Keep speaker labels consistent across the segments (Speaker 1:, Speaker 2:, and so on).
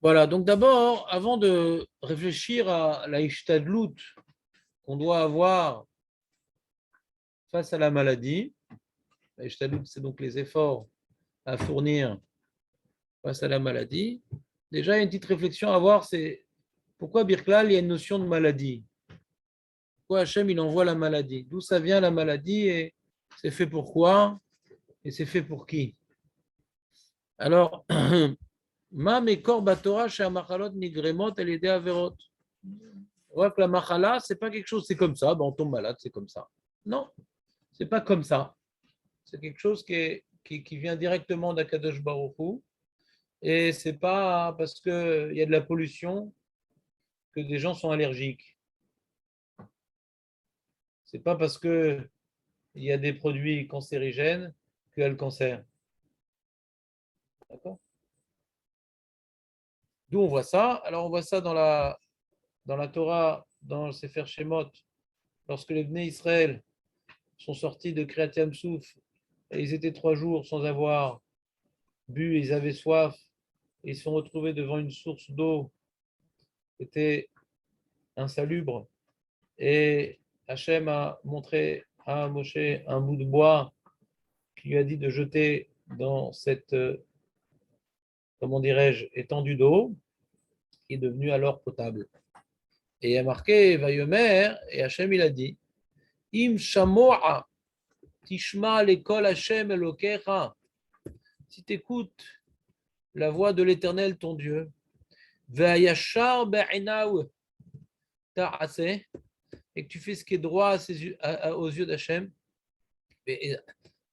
Speaker 1: Voilà, donc d'abord, avant de réfléchir à la ishtadlout qu'on doit avoir face à la maladie, la ishtadlout, c'est donc les efforts à fournir face à la maladie. Déjà, il y a une petite réflexion à avoir, c'est pourquoi Birklal, il y a une notion de maladie? Pourquoi Hachem, il envoie la maladie? D'où ça vient la maladie et c'est fait pour quoi et c'est fait pour qui? Alors, Ma mekor batora chez Amachalot nigremot elle aidé averot. On voit que la machala, c'est pas quelque chose, c'est comme ça, ben on tombe malade, c'est comme ça. Non, c'est pas comme ça. C'est quelque chose qui vient directement d'Akadosh Baruch Hu. Et c'est pas parce qu'il y a de la pollution que des gens sont allergiques. C'est pas parce qu'il y a des produits cancérigènes qu'il y a le cancer. D'accord. D'où on voit ça? Alors on voit ça dans la Torah, dans le Sefer Shemot, lorsque les Bnei Israël sont sortis de Kriyat Yamsouf et ils étaient 3 jours sans avoir bu, ils avaient soif, et ils se sont retrouvés devant une source d'eau qui était insalubre. Et Hachem a montré à Moshe un bout de bois qui lui a dit de jeter dans cette, comment dirais-je, étendue d'eau, qui est devenue alors potable. Et il y a marqué Vayomer, et Hachem il a dit Im shamoa tishma lekol Hachem elokecha. Si tu écoutes la voix de l'Éternel ton Dieu, Vayashar be'inaw ta'aseh, et que tu fais ce qui est droit aux yeux d'Hachem,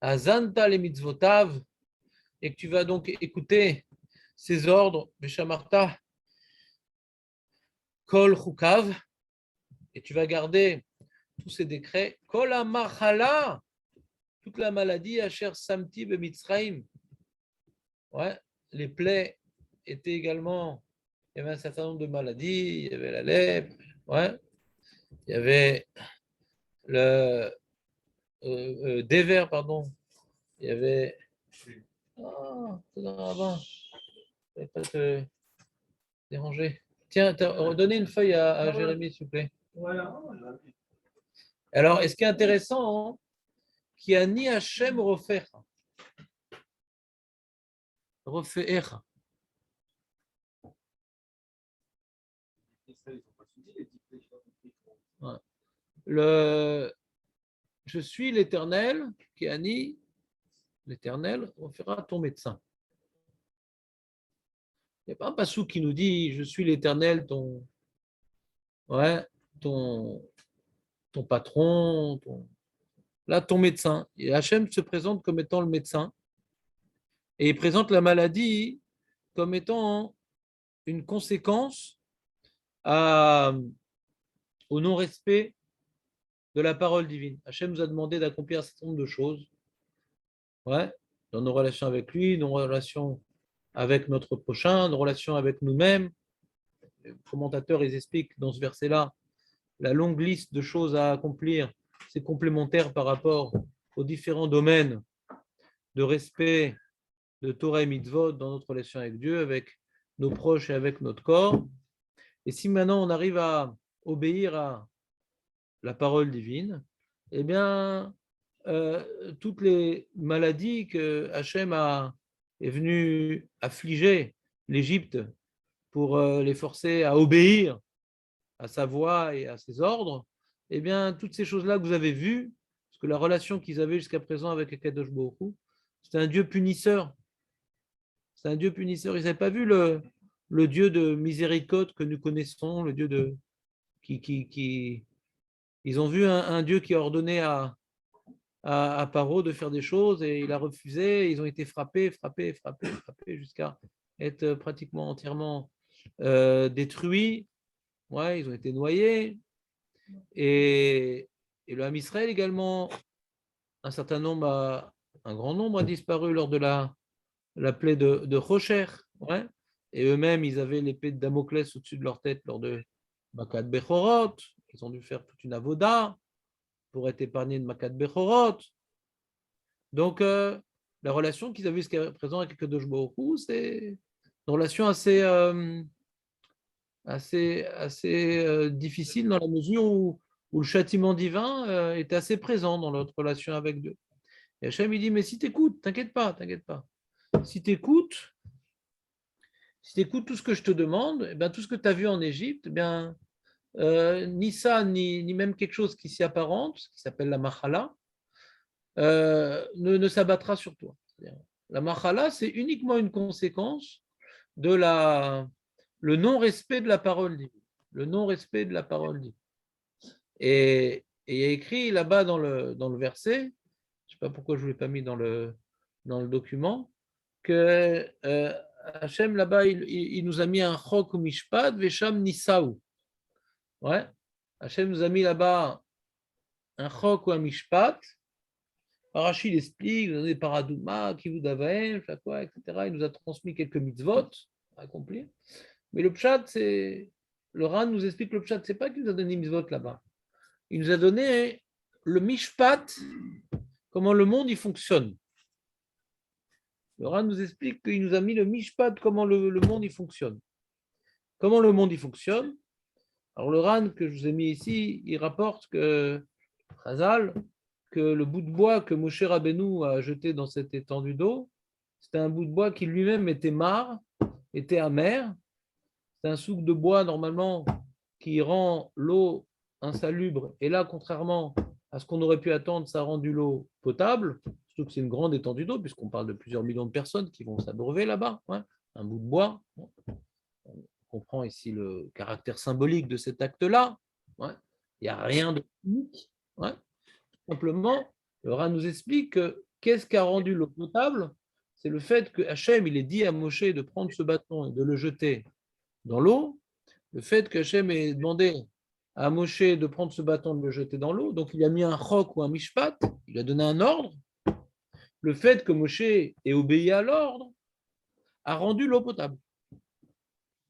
Speaker 1: Azanta les mitzvotav, et que tu vas donc écouter ses ordres, Beshamarta kol chukav, et tu vas garder tous ces décrets, kol amachala, toute la maladie, Asher samti bemitzraim. Ouais, les plaies étaient également, il y avait un certain nombre de maladies, il y avait la lèpre, ouais, il y avait le dévers, pardon, il y avait. Ah, je ne vais pas te déranger. Tiens, redonnez une feuille à Jérémy, s'il vous plaît. Voilà. Alors, et ce qui est intéressant, hein, qui a ni Hachem refaire. Refaire. Ouais. Je suis l'Éternel, qui a ni l'Éternel refera ton médecin. Il n'y a pas un passou qui nous dit je suis l'Éternel, ouais, ton, ton patron, là, ton médecin. Et Hachem se présente comme étant le médecin et il présente la maladie comme étant une conséquence au non-respect de la parole divine. Hachem nous a demandé d'accomplir un certain nombre de choses, ouais, dans nos relations avec lui, nos relations avec notre prochain, nos relations avec nous-mêmes. Les commentateurs, ils expliquent dans ce verset-là la longue liste de choses à accomplir. C'est complémentaire par rapport aux différents domaines de respect de Torah et Mitzvot dans notre relation avec Dieu, avec nos proches et avec notre corps. Et si maintenant on arrive à obéir à la parole divine, eh bien, toutes les maladies que Hachem est venu affliger l'Égypte pour les forcer à obéir à sa voix et à ses ordres, eh bien, toutes ces choses-là que vous avez vues, parce que la relation qu'ils avaient jusqu'à présent avec Akadosh Baruch Hu, c'était un Dieu punisseur. C'est un Dieu punisseur. Ils n'avaient pas vu le Dieu de miséricorde que nous connaissons, le Dieu de qui. Ils ont vu un Dieu qui a ordonné à Paro de faire des choses et il a refusé. Ils ont été frappés, frappés, frappés, frappés jusqu'à être pratiquement entièrement détruits. Ouais, ils ont été noyés. Et le Ham Israël également, un grand nombre a disparu lors de la plaie de Rocher. Ouais. Et eux-mêmes, ils avaient l'épée de Damoclès au-dessus de leur tête lors de Makat Bechorot. Ils ont dû faire toute une avoda pour être épargnés de Makat Bechorot. Donc, la relation qu'ils avaient jusqu'à présent avec Kadosh Baruch Hu, relation assez difficile dans la mesure où le châtiment divin est assez présent dans notre relation avec Dieu. Et Hachem, il dit, mais si tu écoutes, t'inquiète pas, t'inquiète pas. Si tu écoutes tout ce que je te demande, eh bien, tout ce que tu as vu en Égypte, eh bien, ni ça, ni même quelque chose qui s'y apparente, qui s'appelle la machala, ne s'abattra sur toi. La machala, c'est uniquement une conséquence de le non-respect de la parole divine. Le non-respect de la parole divine. Et il y a écrit là-bas dans le verset, je ne sais pas pourquoi je ne l'ai pas mis dans le document, que Hachem là-bas, il nous a mis un chok ou mishpat, vesham nisaou. Ouais. Hachem nous a mis là-bas un chok ou un mishpat. Rachid explique, il nous a donné des paradouma, kivud avael, etc. Il nous a transmis quelques mitzvot à accomplir. Mais le pshat, c'est. Le Ran nous explique le pshat, c'est pas qu'il nous a donné des mitzvot là-bas. Il nous a donné le mishpat, comment le monde il fonctionne. Le Ran nous explique qu'il nous a mis le mishpat, comment le monde il fonctionne. Comment le monde il fonctionne. Alors le Ran que je vous ai mis ici, il rapporte que Chazal, que le bout de bois que Moshe Rabbeinu a jeté dans cette étendue d'eau, c'était un bout de bois qui lui-même était marre, était amer. C'est un souk de bois normalement qui rend l'eau insalubre. Et là, contrairement à ce qu'on aurait pu attendre, ça a rendu l'eau potable. Surtout que c'est une grande étendue d'eau, puisqu'on parle de plusieurs millions de personnes qui vont s'abreuver là-bas. Ouais. Un bout de bois. On comprend ici le caractère symbolique de cet acte-là. Ouais. Il n'y a rien de unique. Ouais. Simplement, le Ra nous explique que qu'est-ce qui a rendu l'eau potable? C'est le fait que Hachem, il est dit à Moshe de prendre ce bâton et de le jeter dans l'eau. Le fait que Hachem ait demandé à Moshe de prendre ce bâton et de le jeter dans l'eau, donc il a mis un chok ou un mishpat, il a donné un ordre. Le fait que Moshe ait obéi à l'ordre a rendu l'eau potable.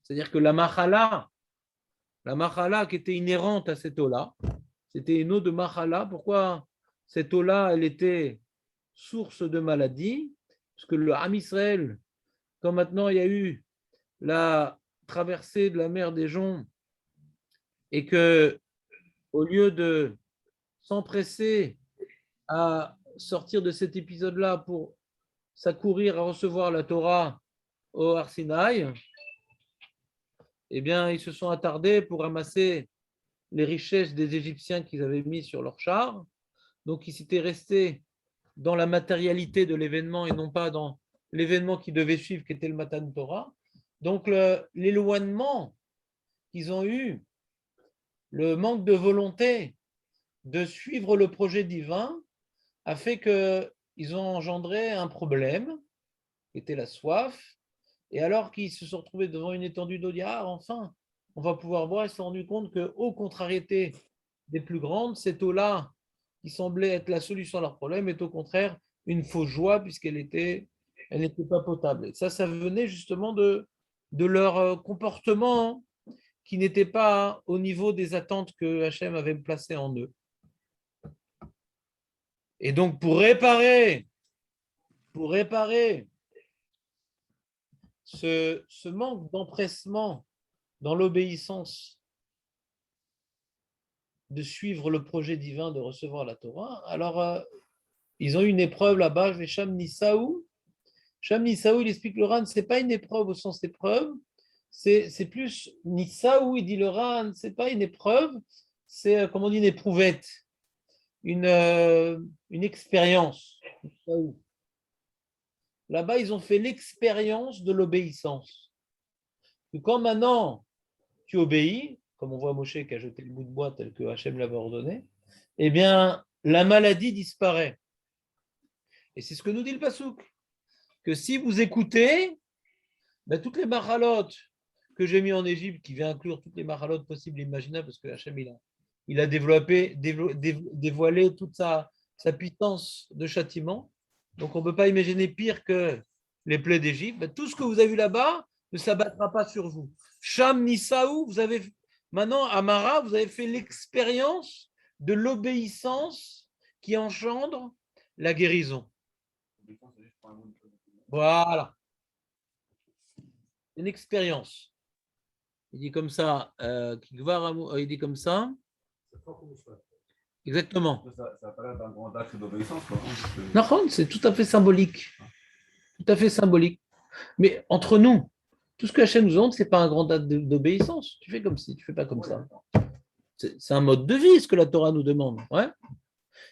Speaker 1: C'est-à-dire que la machala qui était inhérente à cette eau-là, c'était une eau de machala. Pourquoi cette eau-là, elle était source de maladie? Parce que le Ham Israël, quand maintenant il y a eu la traversée de la mer des Joncs, et que au lieu de s'empresser à sortir de cet épisode-là pour s'accourir à recevoir la Torah au Har Sinaï, eh bien, ils se sont attardés pour ramasser les richesses des Égyptiens qu'ils avaient mis sur leurs chars. Donc, ils s'étaient restés dans la matérialité de l'événement et non pas dans l'événement qui devait suivre, qui était le Matan Torah. Donc, l'éloignement qu'ils ont eu, le manque de volonté de suivre le projet divin, a fait qu'ils ont engendré un problème, qui était la soif. Et alors qu'ils se sont retrouvés devant une étendue d'eau, enfin, on va pouvoir boire, ils se sont rendus compte qu'aux contrariétés des plus grandes, cette eau-là, qui semblait être la solution à leur problème, est au contraire une fausse joie, elle n'était pas potable. Et ça venait justement de leur comportement qui n'était pas au niveau des attentes que Hachem avait placées en eux. Et donc, pour réparer ce manque d'empressement dans l'obéissance, de suivre le projet divin de recevoir la Torah, alors ils ont eu une épreuve là-bas, Sham Nisaou. Sham Nisaou, il explique le Ran, ce n'est pas une épreuve au sens épreuve, c'est plus Nisaou, il dit le Ran, ce n'est pas une épreuve, c'est, comme on dit, une éprouvette, une expérience. Là-bas, ils ont fait l'expérience de l'obéissance. Et quand maintenant tu obéis, comme on voit Moshe qui a jeté le bout de bois tel que Hachem l'avait ordonné, eh bien, la maladie disparaît. Et c'est ce que nous dit le Passouk, que si vous écoutez, ben, toutes les maralotes que j'ai mis en Égypte, qui vient inclure toutes les maralotes possibles et imaginables, parce que Hachem, il a dévoilé toute sa puissance de châtiment. Donc, on ne peut pas imaginer pire que les plaies d'Égypte. Ben, tout ce que vous avez vu là-bas ne s'abattra pas sur vous. Sham Nisaou, vous avez maintenant, à Mara, vous avez fait l'expérience de l'obéissance qui engendre la guérison. Voilà. une expérience. Il dit comme ça, il dit comme ça. Exactement.
Speaker 2: Ça n'a pas l'air d'un grand acte d'obéissance, quoi.
Speaker 1: Non, c'est tout à fait symbolique. Tout à fait symbolique. Mais entre nous, tout ce que Hachem nous demande, ce n'est pas un grand acte d'obéissance. Tu fais comme si, tu ne fais pas comme ça. C'est un mode de vie, ce que la Torah nous demande. Ouais.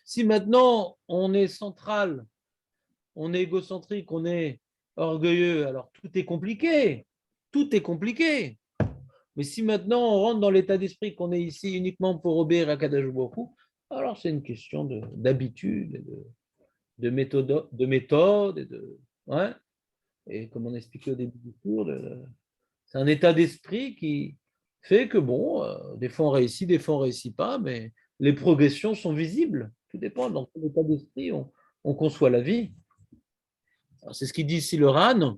Speaker 1: Si maintenant on est central, on est égocentrique, on est orgueilleux, alors tout est compliqué. Tout est compliqué. Mais si maintenant on rentre dans l'état d'esprit qu'on est ici uniquement pour obéir à Kadosh Baruch Hu, alors c'est une question d'habitude, de méthode, ouais. Et comme on expliquait au début du cours, c'est un état d'esprit qui fait que, bon, des fois on réussit, des fois on ne réussit pas, mais les progressions sont visibles. Tout dépend dans quel état d'esprit on conçoit la vie. C'est ce qu'il dit ici le Ran.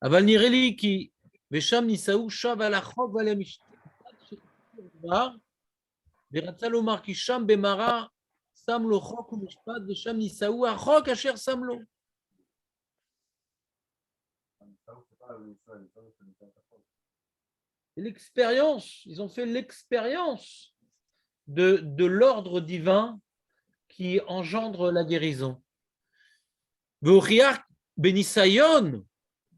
Speaker 1: Aval nireli qui vesham nisaou shav alachok valem ishtar ורצה לומר כי שם במראה שם לו חוק ומשפט ושם נישאו החוק אשר שם לו. L'expérience, ils ont fait l'expérience de l'ordre divin qui engendre la guérison. Benisayon,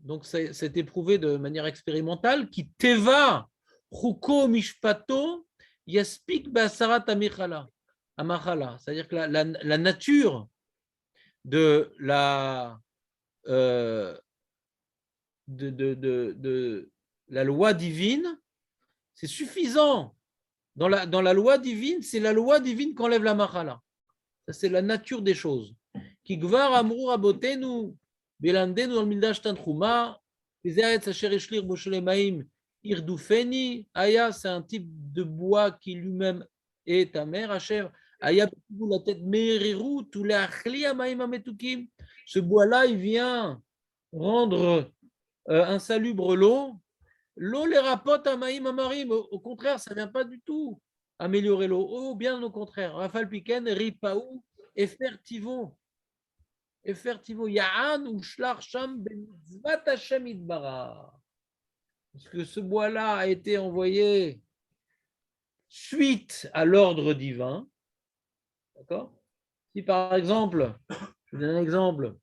Speaker 1: donc c'est éprouvé de manière expérimentale, qui teva chuko mishpato yaspik basarat amichala, c'est-à-dire que la nature de la de la loi divine, c'est suffisant. Dans la loi divine, c'est la loi divine qu'enlève la machala. Ça, c'est la nature des choses. Ki gvar amrou rabotenu belandenu al mildash tanchuma Pizeretz asher eshlir boshelemaim irdufeni. Aya, c'est un type de bois qui lui-même est ta mère. Asher Aya la tête meriru tous les achli amaim ametukim. Ce bois-là, il vient rendre insalubre l'eau. L'eau les rapporte à Maïm Amarim. Au contraire, ça ne vient pas du tout améliorer l'eau. Oh, bien au contraire. Rafal Piken, Ripaou, Efertivo. Efertivo, Ya'an ou Shlar Sham Ben Mitzvat Hashem Idbara. Parce que ce bois-là a été envoyé suite à l'ordre divin. D'accord? Si par exemple, je vous donne un exemple,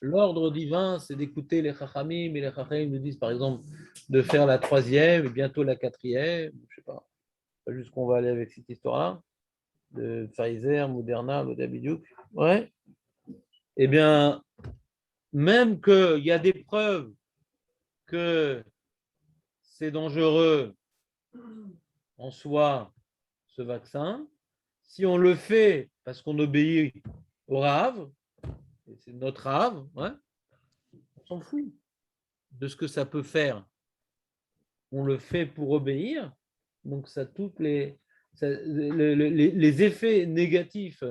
Speaker 1: l'ordre divin, c'est d'écouter les Chachamim, et les Chachamim nous disent par exemple de faire la troisième et bientôt la quatrième, je ne sais pas jusqu'où on va aller avec cette histoire-là, de Pfizer, Moderna, Modabidouk. Ouais. Eh bien, même qu'il y a des preuves que c'est dangereux en soi, ce vaccin, si on le fait parce qu'on obéit au Rav, et c'est notre Rav, ouais, on s'en fout de ce que ça peut faire. On le fait pour obéir, donc ça toutes les effets négatifs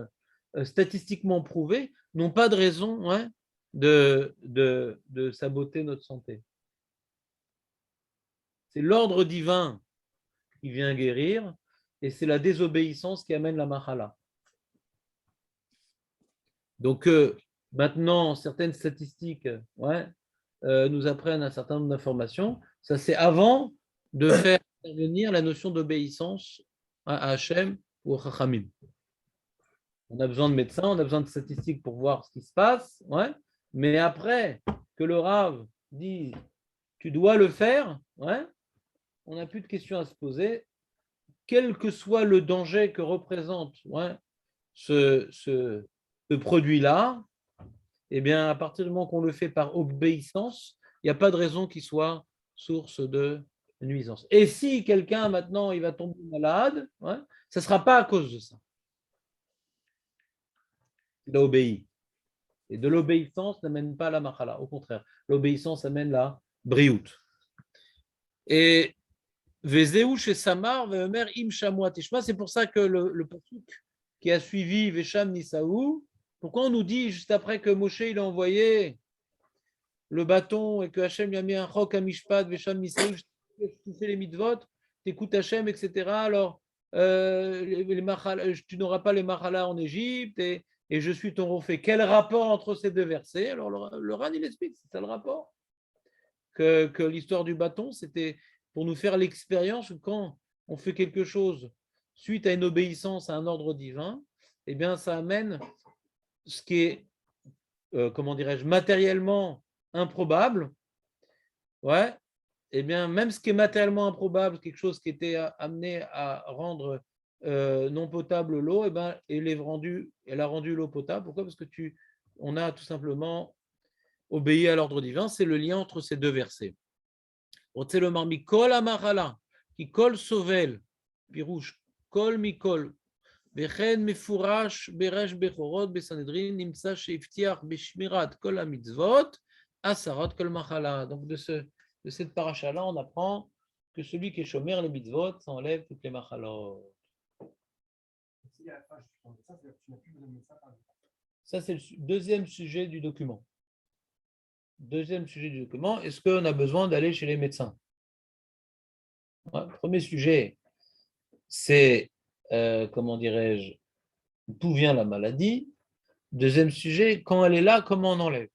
Speaker 1: statistiquement prouvés n'ont pas de raison de saboter notre santé. C'est l'ordre divin qui vient guérir et c'est la désobéissance qui amène la mahala. Donc maintenant, certaines statistiques nous apprennent un certain nombre d'informations. Ça, c'est avant de faire intervenir la notion d'obéissance à Hachem ou à Chachamim. On a besoin de médecins, on a besoin de statistiques pour voir ce qui se passe, mais après que le Rav dit tu dois le faire, on n'a plus de questions à se poser, quel que soit le danger que représente ce produit-là. Eh bien, à partir du moment qu'on le fait par obéissance, il n'y a pas de raison qu'il soit source de nuisance. Et si quelqu'un, maintenant, il va tomber malade, ça ne sera pas à cause de ça. Il a obéi. Et de l'obéissance n'amène pas la machala. Au contraire, l'obéissance amène la briout. Et Vezeu chez Samar, Veomer im Shamua Tishma, c'est pour ça que le pasuk qui a suivi Vesham Nisaou, pourquoi on nous dit juste après que Moshe il a envoyé le bâton et que Hachem lui a mis un chok à Mishpat, Vesham Nisaou, tu fais les mitzvot, tu écoutes Hachem, etc. Alors, tu n'auras pas les machala en Égypte et et je suis ton Rophé. Quel rapport entre ces deux versets? Alors le Ran, il explique, c'est ça le rapport. Que l'histoire du bâton, c'était pour nous faire l'expérience que quand on fait quelque chose suite à une obéissance à un ordre divin, eh bien, ça amène ce qui est, comment dirais-je, matériellement improbable. Ouais, eh bien, même ce qui est matériellement improbable, quelque chose qui était amené à rendre non potable l'eau, eh ben, elle a rendu l'eau potable. Pourquoi? Parce que on a tout simplement obéi à l'ordre divin. C'est le lien entre ces deux versets. רוצה לומר מכל המחלה, כי כל סובל, פירוש כל מכל, וכן מפורש ברש בכורות בסנהדרין, נמצא שהבטיח בשמירת כל המצוות, הסרת כל מחלה. Donc de cette paracha-là, on apprend que celui qui est chômeur les mitzvot, ça enlève toutes les machalot. Ça, c'est le deuxième sujet du document. Deuxième sujet du document, est-ce qu'on a besoin d'aller chez les médecins? Ouais, premier sujet, c'est, comment dirais-je, d'où vient la maladie. Deuxième sujet, quand elle est là, comment on enlève?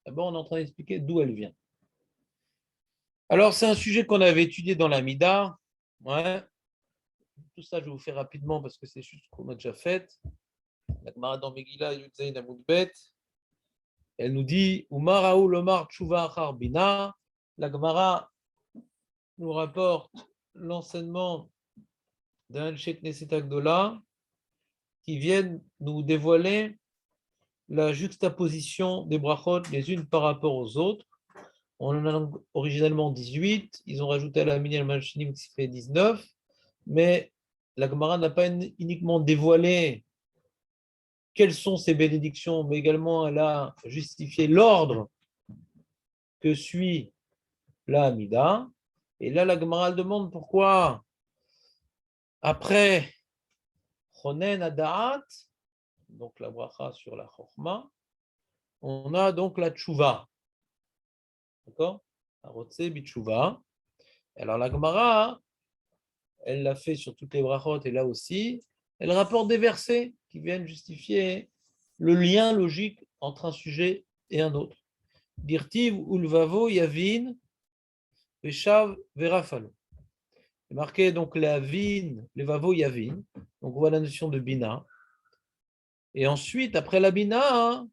Speaker 1: D'abord, on est en train d'expliquer d'où elle vient. Alors, c'est un sujet qu'on avait étudié dans la Mida. Ouais. Tout ça, je vais vous faire rapidement parce que c'est juste qu'on a déjà fait. La Gemara dans Megillah, Yudzaïn Amoudbet. Elle nous dit Umaraou Lomar Tshuva Achar Bina. La Gemara nous rapporte l'enseignement d'un Sheikh Neset Agdola qui viennent nous dévoiler la juxtaposition des brachot les unes par rapport aux autres. On en a originellement 18, ils ont rajouté à la mini al-Malchinim qui fait 19, mais la Gemara n'a pas uniquement dévoilé quelles sont ces bénédictions, mais également elle a justifié l'ordre que suit la Hamida. Et là, la Gemara demande pourquoi, après Chonen Adaat, donc la bracha sur la Chochma, on a donc la Tchouva. D'accord? Arotse Bitchouva. Alors la Gemara, elle l'a fait sur toutes les brachot et là aussi, elle rapporte des versets qui viennent justifier le lien logique entre un sujet et un autre. Dirtiv ulvavo yavin veshav verafalo. C'est marqué donc la vin, le vavo yavin. Donc on voit la notion de bina. Et ensuite, après la bina, hein,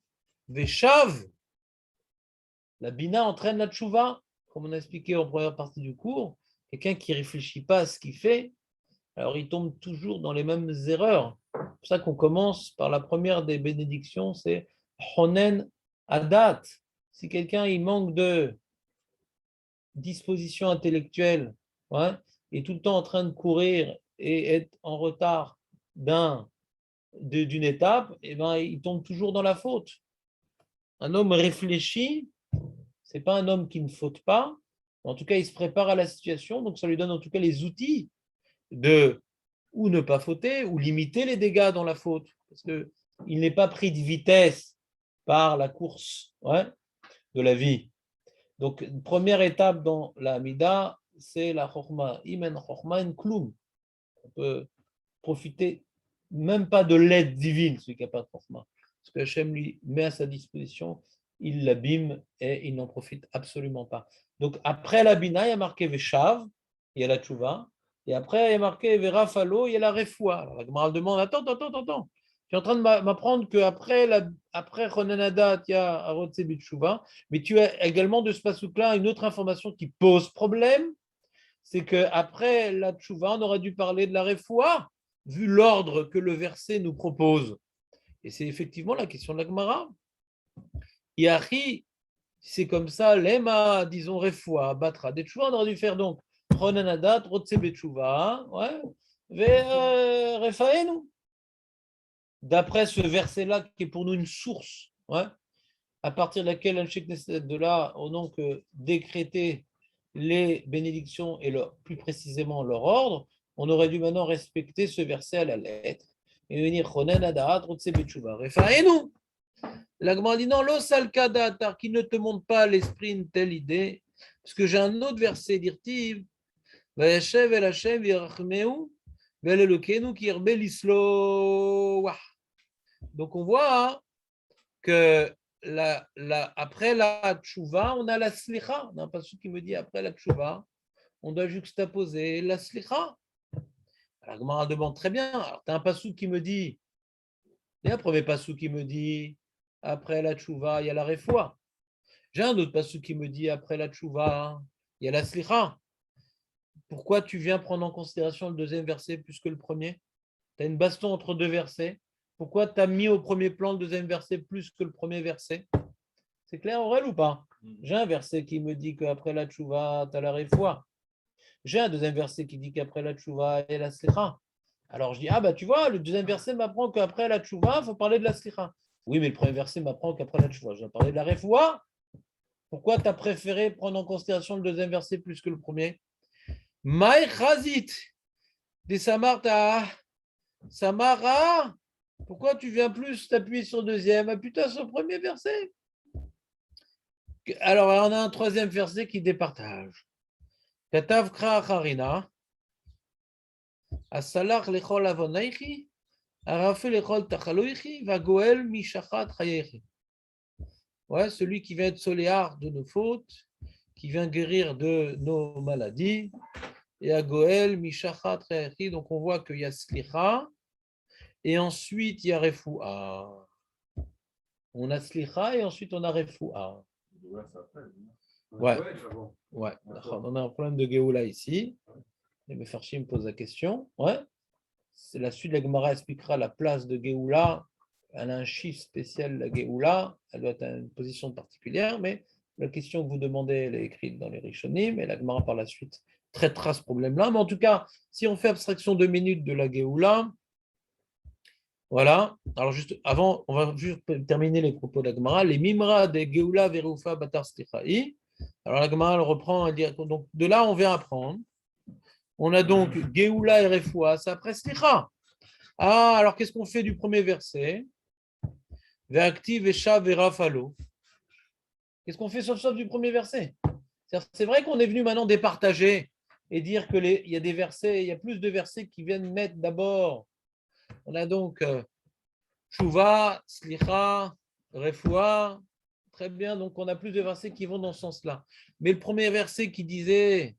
Speaker 1: veshav, la bina entraîne la tchouva, comme on a expliqué en première partie du cours. Quelqu'un qui ne réfléchit pas à ce qu'il fait, alors il tombe toujours dans les mêmes erreurs. C'est pour ça qu'on commence par la première des bénédictions, c'est Honen Adat. Si quelqu'un il manque de disposition intellectuelle, ouais, est tout le temps en train de courir et être en retard d'une étape, et ben, il tombe toujours dans la faute. Un homme réfléchi, ce n'est pas un homme qui ne faute pas, en tout cas il se prépare à la situation, donc ça lui donne en tout cas les outils de ou ne pas fauter, ou limiter les dégâts dans la faute, parce qu'il n'est pas pris de vitesse par la course, ouais, de la vie. Donc, première étape dans la Hamida, c'est la Chorma. Imen Chorma en Kloum. On peut profiter même pas de l'aide divine, celui qui n'a pas de Chorma. Ce que Hachem lui met à sa disposition, il l'abîme et il n'en profite absolument pas. Donc, après la Bina, il y a marqué Veshav, il y a la Tchouva. Et après, il y a marqué Verafalo, il y a la Refoua. Alors la Gemara demande attends. Tu es en train de m'apprendre qu'après Ronanadat, il y a Arotse Bitchouva, mais tu as également de ce pasouk-là une autre information qui pose problème, c'est qu'après la Tchouva, on aurait dû parler de la Refoua, vu l'ordre que le verset nous propose. Et c'est effectivement la question de la Gemara. Yahi, c'est comme ça, Lema, disons Refoua, Batra, des Tchouva, on aurait dû faire donc Ronanadat, Rotse Betchouva, ouais, Refaenu. D'après ce verset-là, qui est pour nous une source, ouais, à partir de laquelle Al-Sheikh de là, ont donc décrété les bénédictions et plus précisément leur ordre, on aurait dû maintenant respecter ce verset à la lettre et venir Chonen Adaat Rotse Betchouva. Refaenu. La Gemara dit non, l'osal kadatar, qui ne te montre pas à l'esprit une telle idée, parce que j'ai un autre verset, dirtiv, Vayashev el Hashem virachmeu, vel elokenu ki yerbe lislo. Donc, on voit que après la tchouva, on a la slicha. On a un passage qui me dit après la tchouva, on doit juxtaposer la slicha. La Gemara demande très bien. Alors, tu as un passage qui me dit, il y a un premier passage qui me dit, après la tchouva, il y a la refoua. J'ai un autre passage qui me dit, après la tchouva, il y a la slicha. Pourquoi tu viens prendre en considération le deuxième verset plus que le premier? Tu as une baston entre deux versets. Pourquoi tu as mis au premier plan le deuxième verset plus que le premier verset? C'est clair, Aurel, ou pas? J'ai un verset qui me dit qu'après la tchouva, tu as la refoua. J'ai un deuxième verset qui dit qu'après la tchouva, il y a la slicha. Alors je dis, ah bah tu vois, le deuxième verset m'apprend qu'après la tchouva, il faut parler de la slicha. Oui, mais le premier verset m'apprend qu'après la tchouva, je dois parler de la refoua. Pourquoi tu as préféré prendre en considération le deuxième verset plus que le premier? Maï chazit, des samarta, samara. Pourquoi tu viens plus t'appuyer sur le deuxième? Ah putain, sur le premier verset. Alors, on a un troisième verset qui départage. Katav kra harina, asalach lechol avonaichi, arafe lechol tachaloichi, va goel mishachat chayechi. Ouais, celui qui vient être soléar de nos fautes, qui vient guérir de nos maladies, et à goel mishachat chayechi. Donc, on voit qu'il y a slicha, et ensuite il y a refoua. On a slicha, et ensuite on a refoua. Ouais. Ouais. On a un problème de Géoula ici. Et Mefarchi me pose la question. Ouais. C'est la suite de la Gemara expliquera la place de Géoula. Elle a un chiffre spécial, la Géoula. Elle doit être à une position particulière, mais la question que vous demandez, elle est écrite dans les Rishonim, et la Gemara par la suite traitera ce problème-là. Mais en tout cas, si on fait abstraction 2 minutes de la Géoula, voilà. Alors, juste avant, on va juste terminer les propos de la Gemara. Les Mimra de Géoula Veroufa Batar Stichaï. Alors la Gemara elle reprend, elle dit, donc de là on vient apprendre. On a donc Géoula et Refoua, c'est après Slicha. Ah, alors qu'est-ce qu'on fait du premier verset? Ve'akti ve'sha ve'rafalo. Qu'est-ce qu'on fait sauf du premier verset? C'est vrai qu'on est venu maintenant départager et dire qu'il y a des versets, il y a plus de versets qui viennent mettre d'abord. On a donc Shuva, Slicha, Refoua. Très bien, donc on a plus de versets qui vont dans ce sens-là. Mais le premier verset qui disait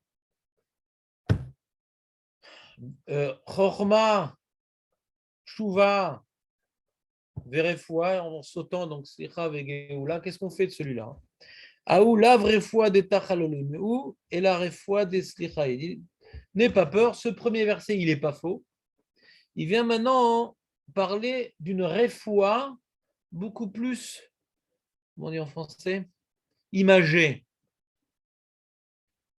Speaker 1: Chorma, Shuva, Verefoua, en sautant donc Slicha, Vegeoula, qu'est-ce qu'on fait de celui-là? Aou la Verefoua des Tachalolim, ou et la Refoua des Slicha. Il dit, n'aie pas peur, ce premier verset, il n'est pas faux. Il vient maintenant parler d'une Refoua beaucoup plus, comment on dit en français, imagée.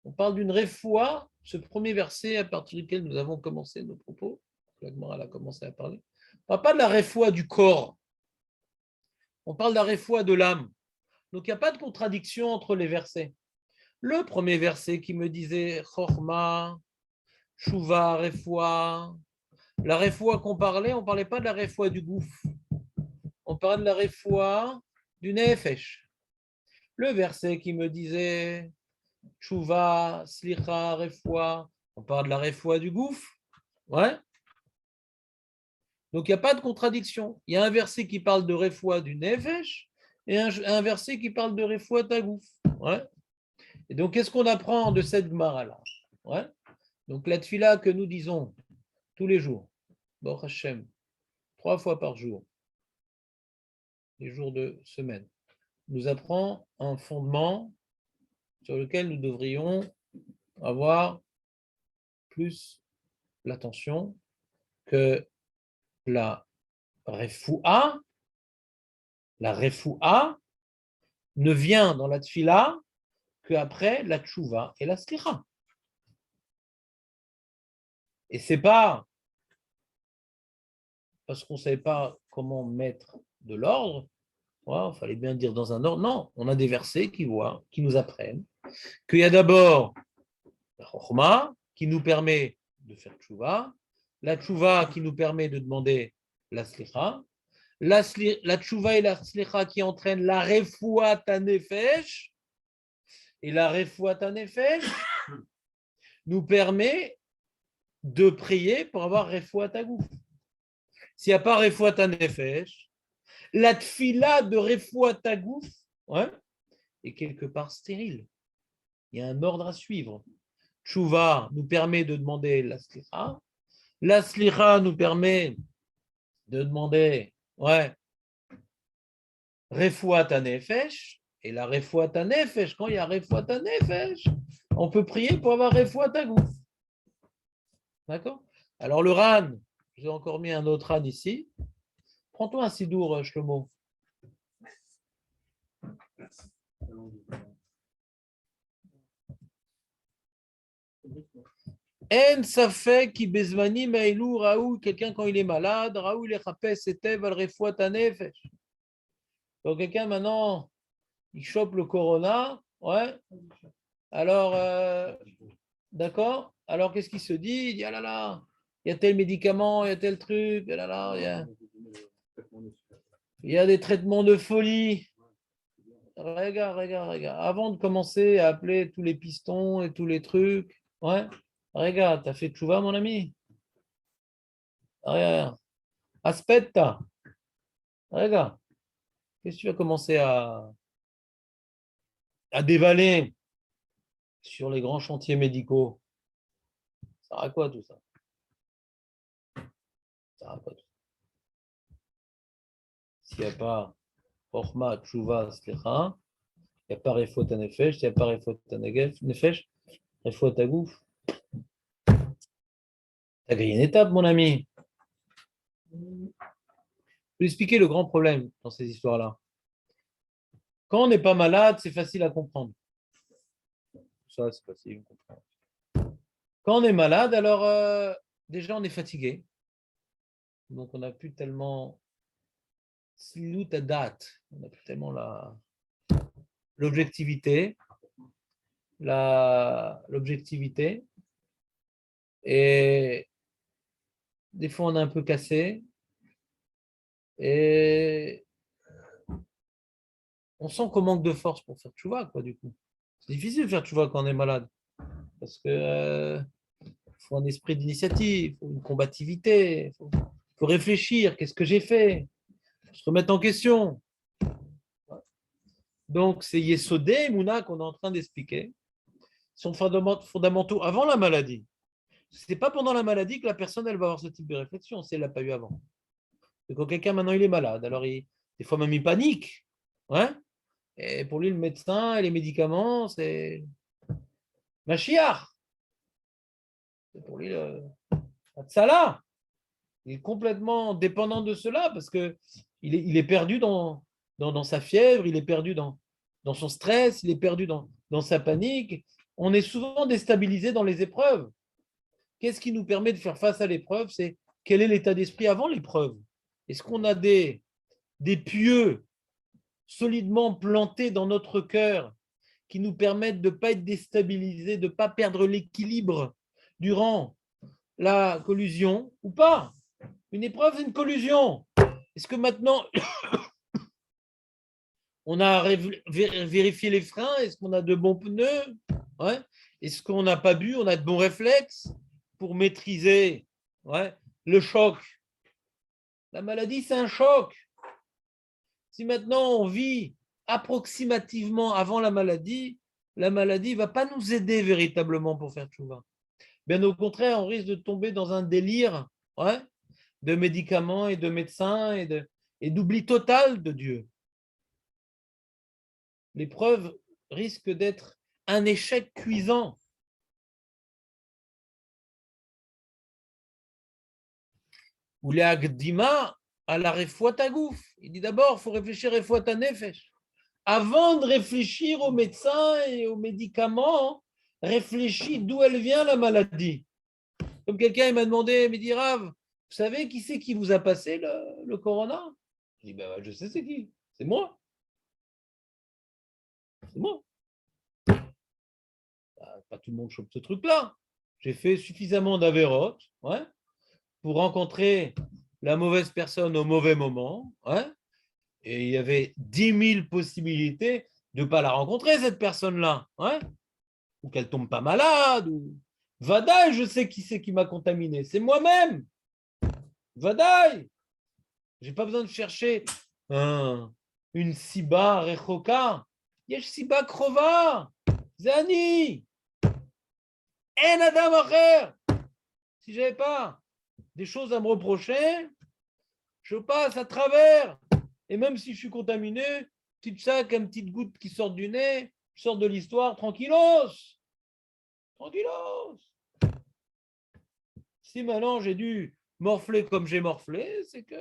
Speaker 1: On parle d'une refoua, ce premier verset à partir duquel nous avons commencé nos propos, la Gemara a commencé à parler. On ne parle pas de la refoua du corps, on parle de la refoua de l'âme. Donc il n'y a pas de contradiction entre les versets. Le premier verset qui me disait Chorma, Shuva, refoua, la refoua qu'on parlait, on ne parlait pas de la refoua du gouffre, on parlait de la refoua du nefesh. Le verset qui me disait Tchouva, Slicha, Refoua, on parle de la Refoua du gouffre. Ouais. Donc il n'y a pas de contradiction. Il y a un verset qui parle de Refoua du Nefesh et un verset qui parle de Refoua Tagouf. Ouais. Et donc qu'est-ce qu'on apprend de cette Gemara-là? Ouais. Donc la tfila que nous disons tous les jours, Baruch Hashem, 3 fois par jour, les jours de semaine, nous apprend un fondement sur lequel nous devrions avoir plus l'attention que la refoua ne vient dans la tfila qu'après la tchouva et la slicha. Et c'est pas parce qu'on ne savait pas comment mettre de l'ordre, il fallait bien dire dans un ordre. Non, on a des versets qui nous apprennent qu'il y a d'abord la chokhma qui nous permet de faire tchouva, la tchouva qui nous permet de demander la slicha, la tchouva et la slicha qui entraînent la refoua tanefesh, et la refoua tanefesh nous permet de prier pour avoir refoua tagouf. S'il n'y a pas refoua tanefesh, La tfila de Refoua Tagouf, ouais, est quelque part stérile. Il y a un ordre à suivre. Tchouva nous permet de demander la slicha. La slicha nous permet de demander, ouais, Refoua Tanefesh. Et la Refoua Tanefesh, quand il y a Refoua Tanefesh, on peut prier pour avoir Refoua Tagouf. D'accord? Alors le Ran, j'ai encore mis un autre Ran ici. Prends-toi un sidour, Shlomo. En safek qui bezmani meilou raoul, quelqu'un quand il est malade, raoul il est rapé, c'était val refoua tanefesh. Donc quelqu'un maintenant, il chope le corona, ouais. Alors, d'accord. Alors qu'est-ce qu'il se dit? Il dit ah là là, il y a tel médicament, il y a tel truc, ah là là, il y a des traitements de folie. Regarde. Avant de commencer à appeler tous les pistons et tous les trucs, ouais. Regarde, t'as fait tchouva, mon ami? Regarde. Aspetta. Regarde. Qu'est-ce que tu vas commencer à dévaler sur les grands chantiers médicaux? Ça sert à quoi tout ça? Ça sert à quoi tout ça? S'il n'y a pas Orma, Tchouva, Slicha, il n'y a pas Refot Nefesh, s'il n'y a pas Refot Nefesh, Refot Agouf. Tu as gagné une étape, mon ami. Je vais expliquer le grand problème dans ces histoires-là. Quand on n'est pas malade, c'est facile à comprendre. Ça, c'est facile à comprendre. Quand on est malade, alors déjà on est fatigué. Donc on n'a plus tellement date, on n'a plus tellement l'objectivité, l'objectivité. Et des fois on est un peu cassé. Et on sent qu'on manque de force pour faire tchouva, quoi, du coup. C'est difficile de faire tchouva quand on est malade. Parce que faut un esprit d'initiative, faut une combativité, faut réfléchir, qu'est-ce que j'ai fait? Faut se remettre en question. Donc, c'est Yesodé et Mouna qu'on est en train d'expliquer, sont fondamentaux avant la maladie. Ce n'est pas pendant la maladie que la personne elle va avoir ce type de réflexion, si elle ne l'a pas eu avant. Donc, quand quelqu'un maintenant il est malade, alors des fois même il panique. Ouais. Et pour lui, le médecin et les médicaments, c'est Machiach. C'est pour lui le Hatzala. Il est complètement dépendant de cela parce qu'il est perdu dans sa fièvre, il est perdu dans son stress, il est perdu dans sa panique. On est souvent déstabilisé dans les épreuves. Qu'est-ce qui nous permet de faire face à l'épreuve? C'est quel est l'état d'esprit avant l'épreuve? Est-ce qu'on a des pieux solidement plantés dans notre cœur qui nous permettent de ne pas être déstabilisés, de ne pas perdre l'équilibre durant la collusion ou pas? Une épreuve, c'est une collusion. Est-ce que maintenant, on a vérifié les freins? Est-ce qu'on a de bons pneus? Ouais. Est-ce qu'on n'a pas bu? On a de bons réflexes pour maîtriser, ouais, le choc? La maladie, c'est un choc. Si maintenant on vit approximativement avant la maladie ne va pas nous aider véritablement pour faire tchouva. Bien au contraire, on risque de tomber dans un délire, ouais, de médicaments et de médecins et d'oubli total de Dieu. L'épreuve risque d'être un échec cuisant. Ou les Agdima à la Refoua Tagouf. Il dit d'abord, il faut réfléchir à Refoua Tanefesh. Avant de réfléchir aux médecins et aux médicaments, réfléchis d'où elle vient la maladie. Comme quelqu'un m'a demandé, il me dit Rav, vous savez qui c'est qui vous a passé le corona? Je dis ben, je sais c'est qui. C'est moi. C'est moi. Pas tout le monde chope ce truc-là. J'ai fait suffisamment d'avérotes, ouais, pour rencontrer la mauvaise personne au mauvais moment, ouais, et il y avait 10 000 possibilités de ne pas la rencontrer, cette personne-là, ouais, ou qu'elle tombe pas malade, ou Vadaï, je sais qui c'est qui m'a contaminé, c'est moi-même. Vadaï, j'ai pas besoin de chercher une siba rechoka, yesh siba krova, zani, en adam acher. Si j'avais pas des choses à me reprocher, je passe à travers. Et même si je suis contaminé, petite sac, une petite goutte qui sort du nez, je sors de l'histoire, tranquillos. Tranquillos. Si maintenant j'ai dû morfler comme j'ai morflé, c'est que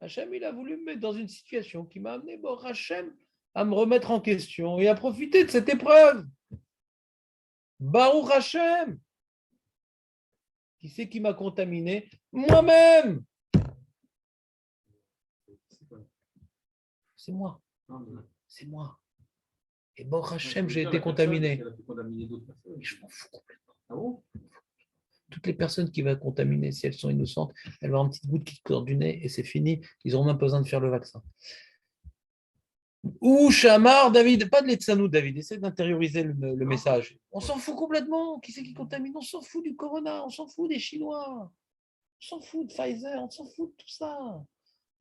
Speaker 1: Hachem, il a voulu me mettre dans une situation qui m'a amené, bon, Hachem, à me remettre en question et à profiter de cette épreuve. Baruch Hachem. Qui c'est qui m'a contaminé? Moi-même. C'est moi. C'est moi. Et Baruch Hachem, j'ai été contaminé. Et je m'en fous complètement.
Speaker 2: Ah bon?
Speaker 1: Toutes les personnes qui vont être contaminées, si elles sont innocentes, elles vont avoir une petite goutte qui sort du nez et c'est fini. Ils n'auront même pas besoin de faire le vaccin. Ou Shamar, David, pas de l'Etsanou, David, essaie d'intérioriser le message. On s'en fout complètement. Qui c'est qui contamine? On s'en fout du corona, on s'en fout des Chinois, on s'en fout de Pfizer, on s'en fout de tout ça.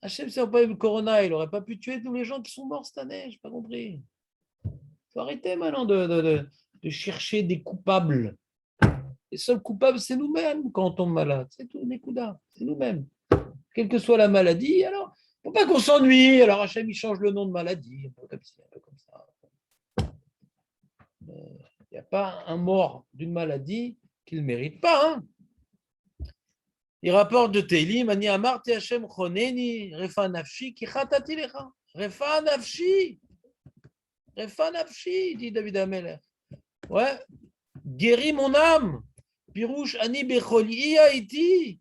Speaker 1: Hachem, si on n'a pas eu le corona, il n'aurait pas pu tuer tous les gens qui sont morts cette année, je n'ai pas compris. Il faut arrêter maintenant de chercher des coupables. Les seuls coupables, c'est nous-mêmes quand on tombe malade. C'est tout, Nekuda, c'est nous-mêmes. Quelle que soit la maladie, alors, il ne faut pas qu'on s'ennuie. Alors Hachem, il change le nom de maladie, un peu comme ça, un peu comme ça. Il n'y a pas un mort d'une maladie qu'il ne mérite pas. Hein. Il rapporte de Teilim, Ani amarti Hachem choneni, refa nafshi, ki chatati lecha. Refa nafshi. Refa nafshi, dit David Ameler. Ouais, guéris mon âme. Pirouche, Ani becholi iti.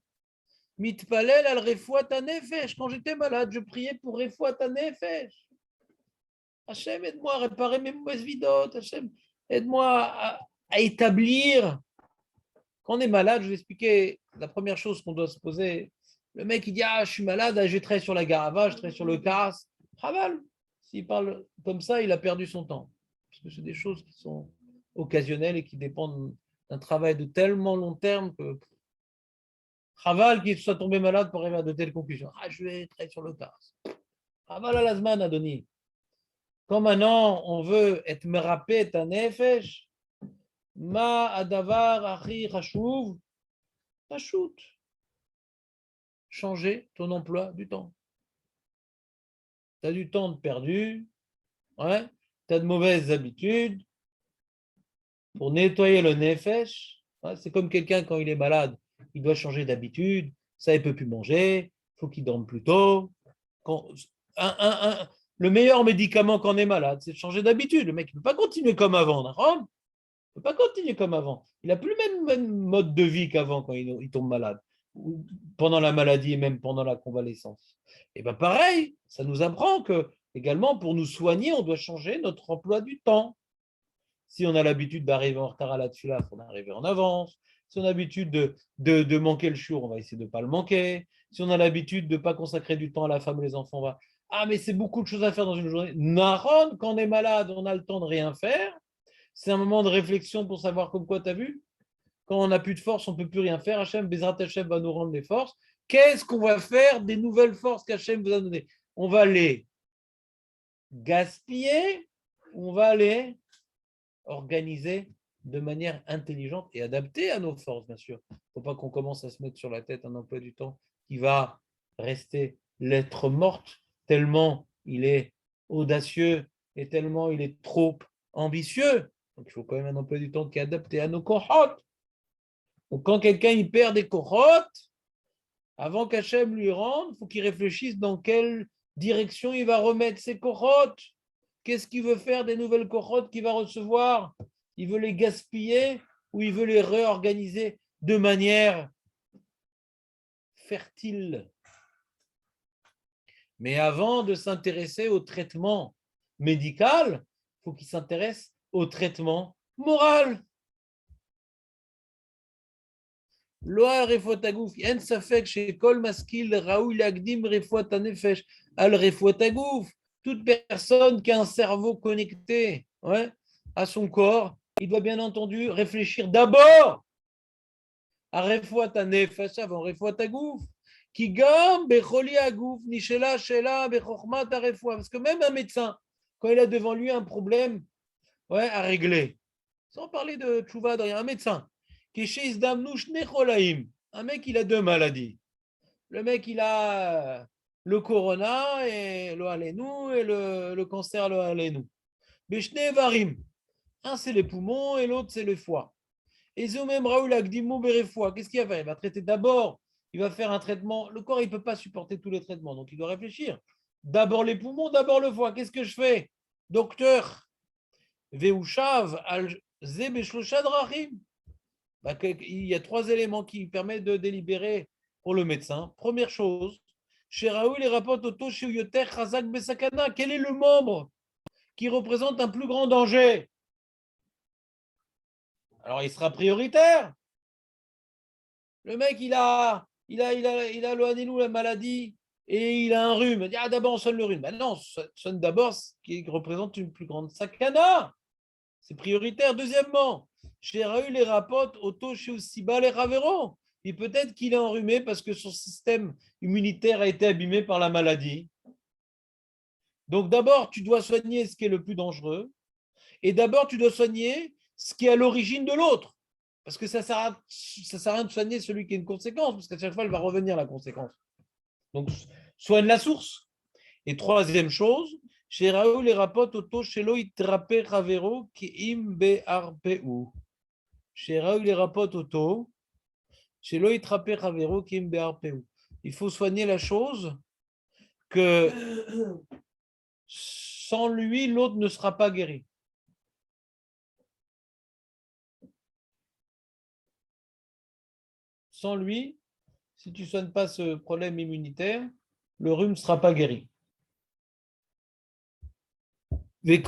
Speaker 1: Mitpalel al refuat hanefesh. Quand j'étais malade, je priais pour refuat hanefesh. Hachem, aide-moi à réparer mes mauvaises vidotes. Hachem, aide-moi à établir. Quand on est malade, je vais expliquer la première chose qu'on doit se poser. Le mec, il dit, ah, je suis malade, je vais travailler sur la garava, je travaille sur le caras. Raval. S'il parle comme ça, il a perdu son temps. Parce que c'est des choses qui sont occasionnelles et qui dépendent d'un travail de tellement long terme que Raval qu'il soit tombé malade pour arriver à de telles conclusions. Ah, je vais travailler sur le caras. Raval à l'azman, Adoni. Quand maintenant on veut être merapé ta nefesh, ma adavar achi chashuv, tachut. Changer ton emploi du temps. Tu as du temps de perdu, ouais, tu as de mauvaises habitudes. Pour nettoyer le nefesh, ouais, c'est comme quelqu'un quand il est malade, il doit changer d'habitude, ça il ne peut plus manger, il faut qu'il dorme plus tôt. Le meilleur médicament quand on est malade, c'est de changer d'habitude. Le mec ne peut pas continuer comme avant. Il ne peut pas continuer comme avant. Il n'a plus le même mode de vie qu'avant quand il tombe malade, ou pendant la maladie et même pendant la convalescence. Et bien pareil, ça nous apprend que également pour nous soigner, on doit changer notre emploi du temps. Si on a l'habitude d'arriver en retard à la tfila, il faut arriver en avance. Si on a l'habitude de manquer le jour, on va essayer de ne pas le manquer. Si on a l'habitude de ne pas consacrer du temps à la femme et les enfants, on va... Ah, mais c'est beaucoup de choses à faire dans une journée. Naron, quand on est malade, on a le temps de rien faire. C'est un moment de réflexion pour savoir comme quoi tu as vu. Quand on n'a plus de force, on ne peut plus rien faire. Hachem, Bezrat Hachem va nous rendre les forces. Qu'est-ce qu'on va faire des nouvelles forces qu'Hachem vous a données? On va les gaspiller, on va les organiser de manière intelligente et adaptée à nos forces, bien sûr. Il ne faut pas qu'on commence à se mettre sur la tête un emploi du temps qui va rester lettre morte, tellement il est audacieux et tellement il est trop ambitieux. Donc il faut quand même un emploi du temps qui est adapté à nos cohortes. Donc quand quelqu'un il perd des cohortes, avant qu'Hachem lui rende, il faut qu'il réfléchisse dans quelle direction il va remettre ses cohortes. Qu'est-ce qu'il veut faire des nouvelles cohortes qu'il va recevoir? Il veut les gaspiller ou il veut les réorganiser de manière fertile? Mais avant de s'intéresser au traitement médical, il faut qu'il s'intéresse au traitement moral. Loa refuat hagouf, en safek chez kol maskil raoul agdim refuat hanefesh al refuat hagouf. Toute personne qui a un cerveau connecté, ouais, à son corps, il doit bien entendu réfléchir d'abord à refuat hanefesh avant refuat hagouf. Kigam becholi agouf nishela shela bechokmat arefoua. Parce que même un médecin, quand il a devant lui un problème à régler, sans parler de tchouva, un médecin, qui est chez Isdamnouch necholaim, un mec, il a deux maladies. Le mec, il a le corona et le halénou et le cancer le halénou. Beshne varim. Un, c'est les poumons et l'autre, c'est le foie. Et Zomem Raoul Agdimo Berefoua, qu'est-ce qu'il va faire? Il va traiter d'abord, il va faire un traitement. Le corps, il ne peut pas supporter tous les traitements, donc il doit réfléchir. D'abord les poumons, d'abord le foie. Qu'est-ce que je fais? Docteur, Veushav, Al-Zebeshlochadrachim. Il y a trois éléments qui permettent de délibérer pour le médecin. Première chose, chez Raoul, les rapports auto chez Yoter Khazak Besakana. Quel est le membre qui représente un plus grand danger? Alors, il sera prioritaire. Le mec, il a le anénou, la maladie, et il a un rhume. Il dit, ah, d'abord, on sonne le rhume. Ben non, sonne d'abord ce qui représente une plus grande sakana. C'est prioritaire. Deuxièmement, chez Raoul, les rapports auto chez Usiba, les Ravero. Et peut-être qu'il est enrhumé parce que son système immunitaire a été abîmé par la maladie. Donc, d'abord, tu dois soigner ce qui est le plus dangereux. Et d'abord, tu dois soigner ce qui est à l'origine de l'autre. Parce que ça ne sert à rien de soigner celui qui a une conséquence, parce qu'à chaque fois, elle va revenir la conséquence. Donc, soigne la source. Et troisième chose, chez Raoul, les rapports auto, chez Loïtrape Ravero, qui imbe arpeu. Chez Raoul, les rapports auto, chez Loïtrape Ravero, qui imbe arpeu. Il faut soigner la chose que sans lui, l'autre ne sera pas guéri. Sans lui, si tu ne soignes pas ce problème immunitaire, le rhume ne sera pas guéri. Donc,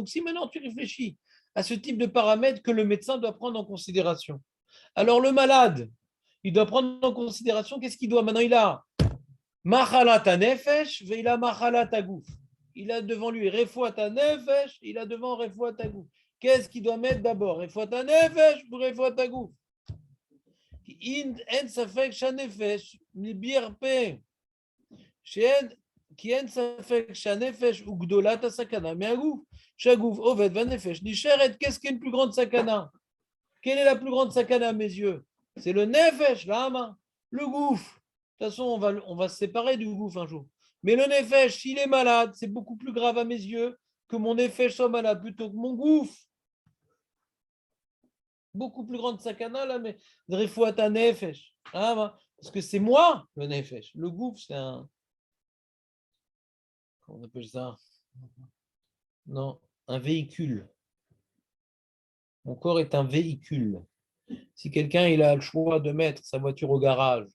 Speaker 1: si maintenant tu réfléchis à ce type de paramètres que le médecin doit prendre en considération, alors le malade, il doit prendre en considération qu'est-ce qu'il doit. Maintenant, il a machalat nefesh, il a machalat agouf. Il a devant lui refoat nefesh, il a devant refoat agouf. Qu'est-ce qu'il doit mettre d'abord? Refoat nefesh ou refoat agouf? En safek shanefesh, milbirpe. כי אין ספק שהנפש הוא גדולת הסכנה מהגוף, שהגוף עובד והנפש נשארת. Qu'est-ce qui est une plus grande sakana? Quelle est la plus grande sakana à mes yeux? C'est le nefesh, l'âme, le gouffre. De toute façon, on va se séparer du gouffre un jour. Mais le nefesh, s'il est malade, c'est beaucoup plus grave à mes yeux que mon nefesh soit malade plutôt que mon gouffre. Beaucoup plus grande sakana, là, mais drefouata nefesh. Parce que c'est moi, le nefesh. Le gouffre, c'est un... Comment on appelle ça? Non, un véhicule. Mon corps est un véhicule. Si quelqu'un il a le choix de mettre sa voiture au garage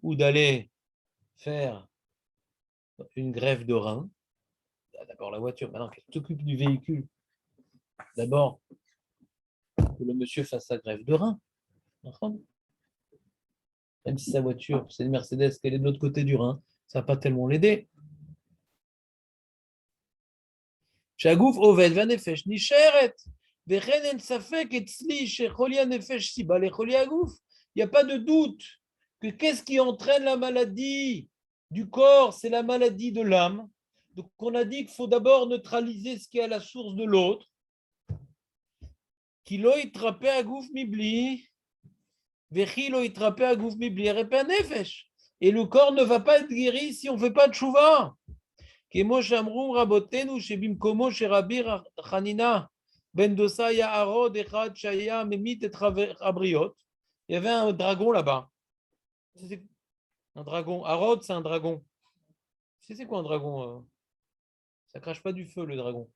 Speaker 1: ou d'aller faire une greffe de rein, d'abord la voiture, maintenant qu'elle s'occupe du véhicule, d'abord que le monsieur fasse sa greffe de rein. Même si sa voiture, c'est une Mercedes, qu'elle est de l'autre côté du Rhin, ça ne va pas tellement l'aider. שהגוף עובד והנפש נשארת. וכן אין ספק אצלי שחולי הנפש סיבה לחולי הגוף. Il n'y a pas de doute que qu'est-ce qui entraîne la maladie du corps, c'est la maladie de l'âme. Donc on a dit qu'il faut d'abord neutraliser ce qui est à la source de l'autre. Ki lo yitrape הגוף מבלי, וכי לא יתרפא הגוף מבלי ירפא הנפש. Et le corps ne va pas être guéri si on ne fait pas de tchouva. כמו שאמרו רבותינו שבמקומו שרבי חנינה בן דוסה היה ערוד אחד שהיה ממית את הבריות. Il y avait un dragon là-bas. Un dragon. Arod, c'est un dragon. C'est quoi un dragon? Ça crache pas du feu, le dragon.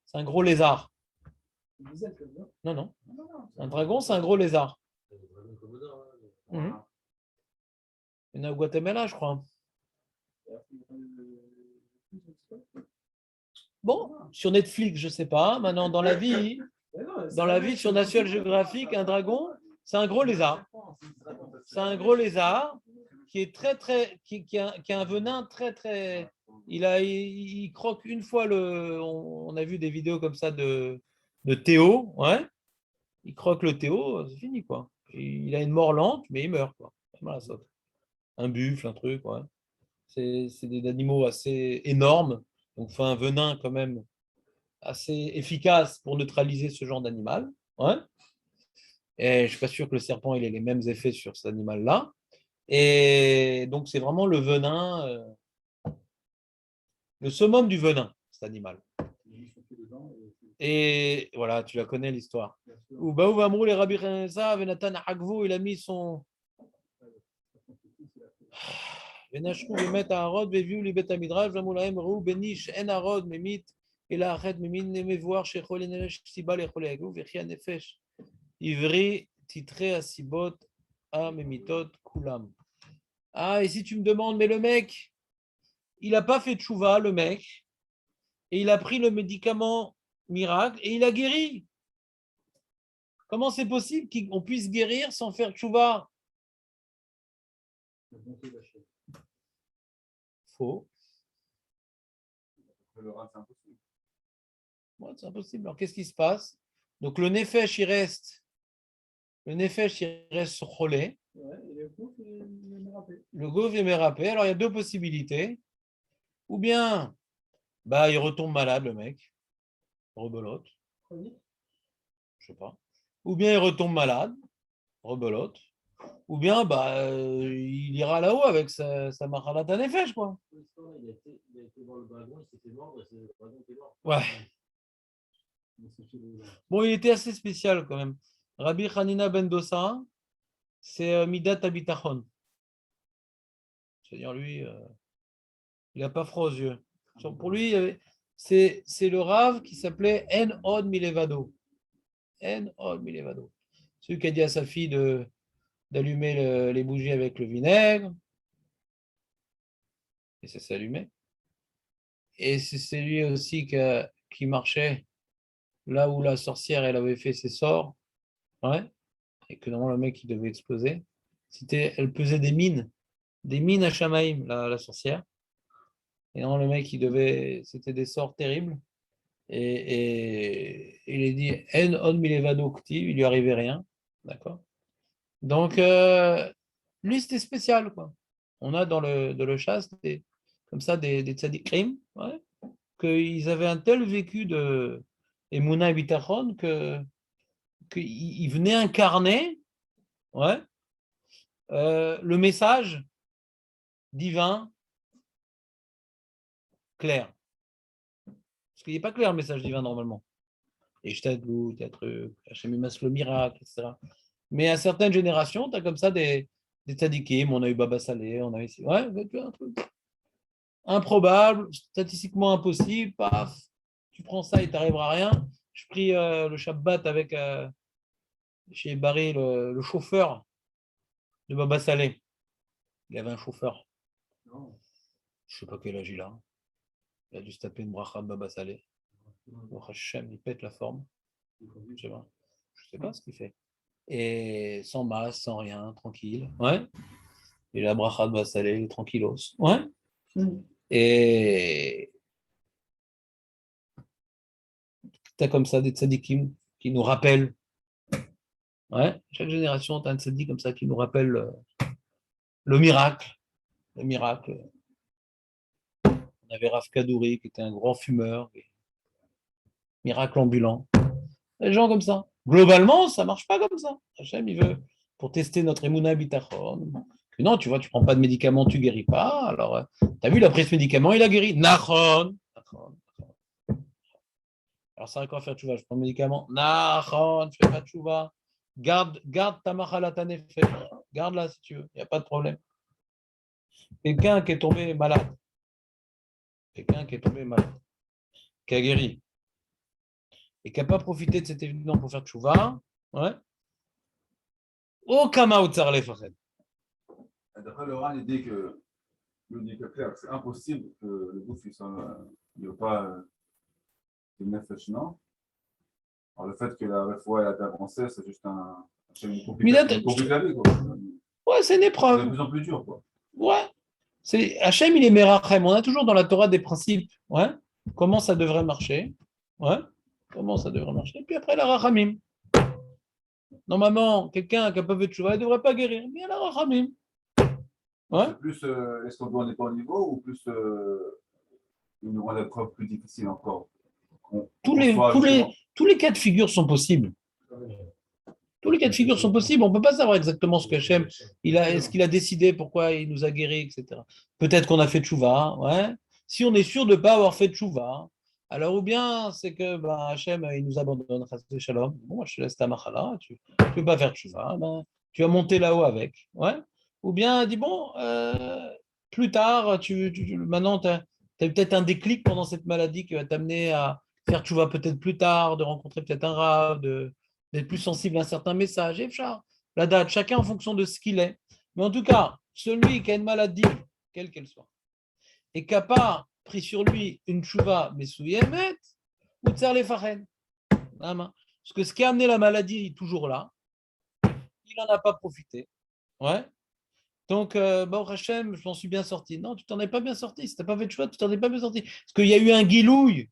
Speaker 1: C'est un gros lézard. Non, non. Un dragon, c'est un gros lézard. Il y en a au Guatemala, je crois. Bon, sur Netflix, je ne sais pas. Maintenant, dans la vie, sur National Geographic, un dragon, c'est un gros lézard. C'est un gros lézard qui est qui a un venin très, très. Il croque une fois on a vu des vidéos comme ça de Théo, ouais. Il croque le Théo, c'est fini, quoi. Il a une mort lente, mais il meurt, quoi. Voilà, ça. Un buffle, un truc, ouais. C'est des animaux assez énormes, donc fait un venin quand même assez efficace pour neutraliser ce genre d'animal. Ouais. Et je ne suis pas sûr que le serpent il ait les mêmes effets sur cet animal-là. Et donc, c'est vraiment le venin, le summum du venin, cet animal. Et voilà, tu la connais l'histoire. Ou Baou Vamrou, les Rabbi Hanessa, Venatan Hagvo, il a mis son. Venachou, Vemet Aharod, Veviou, Libet Amidraj, Vamoulahem, Rou, Benish, En Harod, Memit, et Achet, Memit, Nemevoir, Shechol, Nenesh, Siba, Lechol, Agou, Vechia Nefesh, Ivri, Titré, Asibot, A, Memitot, Kulam. Ah, et si tu me demandes, mais le mec, il n'a pas fait tchouva, le mec, et il a pris le médicament miracle et il a guéri. Comment c'est possible qu'on puisse guérir sans faire tchouva? Faux. Ouais, c'est impossible. Alors qu'est-ce qui se passe? Donc le nefesh, il reste. Le nefesh, il reste sur Cholé. Ouais, le gouv est mérapé. Alors il y a deux possibilités. Ou bien, il retombe malade, le mec. Rebelote. Je sais pas. Ou bien il retombe malade. Rebelote. Ou bien, il ira là-haut avec sa machalata nefesh, quoi. Il a été voir le dragon, il s'est fait mordre, et c'est le dragon qui est mort. Ouais. Bon, il était assez spécial quand même. Rabbi Hanina ben Dosa, c'est Midat Abitachon. C'est-à-dire, lui, il n'a pas froid aux yeux. Pour lui, c'est le Rav qui s'appelait En Od Milevado. En Od Milevado. Celui qui a dit à sa fille d'allumer les bougies avec le vinaigre. Et ça s'allumait. Et c'est lui aussi qui marchait là où la sorcière elle avait fait ses sorts. Ouais. Et que normalement le mec il devait exploser. Elle pesait des mines à Shamaïm, la sorcière. Et non, le mec c'était des sorts terribles. Et il a dit En on milevado ktiv, il lui arrivait rien. D'accord. Donc lui c'était spécial, quoi. On a dans le chaste comme ça des tzadikim, ouais, qu'ils avaient un tel vécu de Emouna et Bitachon qu'ils venaient incarner, ouais, le message divin clair. Parce qu'il n'est pas clair le message divin normalement. Et je t'adoue, il y a truc, Hachem le miracle, etc. Mais à certaines générations, tu as comme ça des tzadikim, on a eu Baba Saleh, on a eu ouais, tu vois, un truc improbable, statistiquement impossible, paf, tu prends ça et tu n'arriveras à rien. Je pris le Shabbat avec chez Barry, le chauffeur de Baba Saleh. Il avait un chauffeur. Non. Je ne sais pas quel âge il a. Il a dû se taper une bracha de Baba Saleh. Hachem, il pète la forme. Je ne sais pas ce qu'il fait. Et sans masse, sans rien, tranquille. Ouais. Et la bracha de Baba Saleh, il est tranquillos. Ouais. Et tu as comme ça des tzadikim qui nous rappellent. Ouais. Chaque génération, tu as un tzadik comme ça qui nous rappelle le miracle. Le miracle. On avait Rav Kadouri qui était un grand fumeur. Miracle ambulant. Des gens comme ça. Globalement, ça ne marche pas comme ça. Hachem, il veut, pour tester notre Emouna Bitachon, que non, tu vois, tu ne prends pas de médicaments, tu ne guéris pas. Alors, tu as vu, il a pris ce médicament, il a guéri. Nachon. Alors, ça va quoi faire tchouva? Je prends le médicament. Nachon, je ne fais pas tchouva. Garde ta machalata nefesh. Garde-la si tu veux, il n'y a pas de problème. Quelqu'un qui est tombé malade, qui a guéri, et qui n'a pas profité de cet événement pour faire tchouva, ouais. Aucun maoutzar les fared.
Speaker 2: D'après Laurent, l'idée que clair, c'est impossible que le bouffe il n'y a pas de nefesh, non? Alors le fait que la réfoua a été avancée, c'est juste une compliqué la vie, quoi.
Speaker 1: Ouais, c'est une épreuve.
Speaker 2: C'est de plus en plus dur, quoi.
Speaker 1: Ouais. Hachem, il est Merachem. On a toujours dans la Torah des principes. Ouais. Comment ça devrait marcher. Ouais. Comment ça devrait marcher. Et puis après, la Rachamim. Normalement, quelqu'un qui n'a pas fait de chouva, il ne devrait pas guérir. Mais il y a la rachamim. Ouais.
Speaker 2: C'est plus, est-ce qu'on doit en être au niveau ou plus une rend l'épreuve plus difficile encore? Qu'on soit justement.
Speaker 1: Tous les cas de figure sont possibles. Tous les cas de figure sont possibles. On ne peut pas savoir exactement ce qu'Hachem, est-ce qu'il a décidé, pourquoi il nous a guéris, etc. Peut-être qu'on a fait tchouva, ouais. Si on est sûr de ne pas avoir fait tchouva, alors ou bien c'est que Hachem, il nous abandonne, shalom. Bon, je te laisse ta machala, tu ne peux pas faire tchouva, tu vas monter là-haut avec, ouais. Ou bien dit, bon, plus tard, maintenant, tu as peut-être un déclic pendant cette maladie qui va t'amener à faire tchouva peut-être plus tard, de rencontrer peut-être un rave, d'être plus sensible à un certain message. Et la date, chacun en fonction de ce qu'il est. Mais en tout cas, celui qui a une maladie, quelle qu'elle soit, et qui n'a pas pris sur lui une chouva, mais souyemet, ou tsar les fachen. Parce que ce qui a amené la maladie est toujours là. Il n'en a pas profité. Ouais. Donc, bon, Hachem, je m'en suis bien sorti. Non, tu t'en es pas bien sorti. Si tu n'as pas fait de choix, tu t'en es pas bien sorti. Parce qu'il y a eu un guilouille,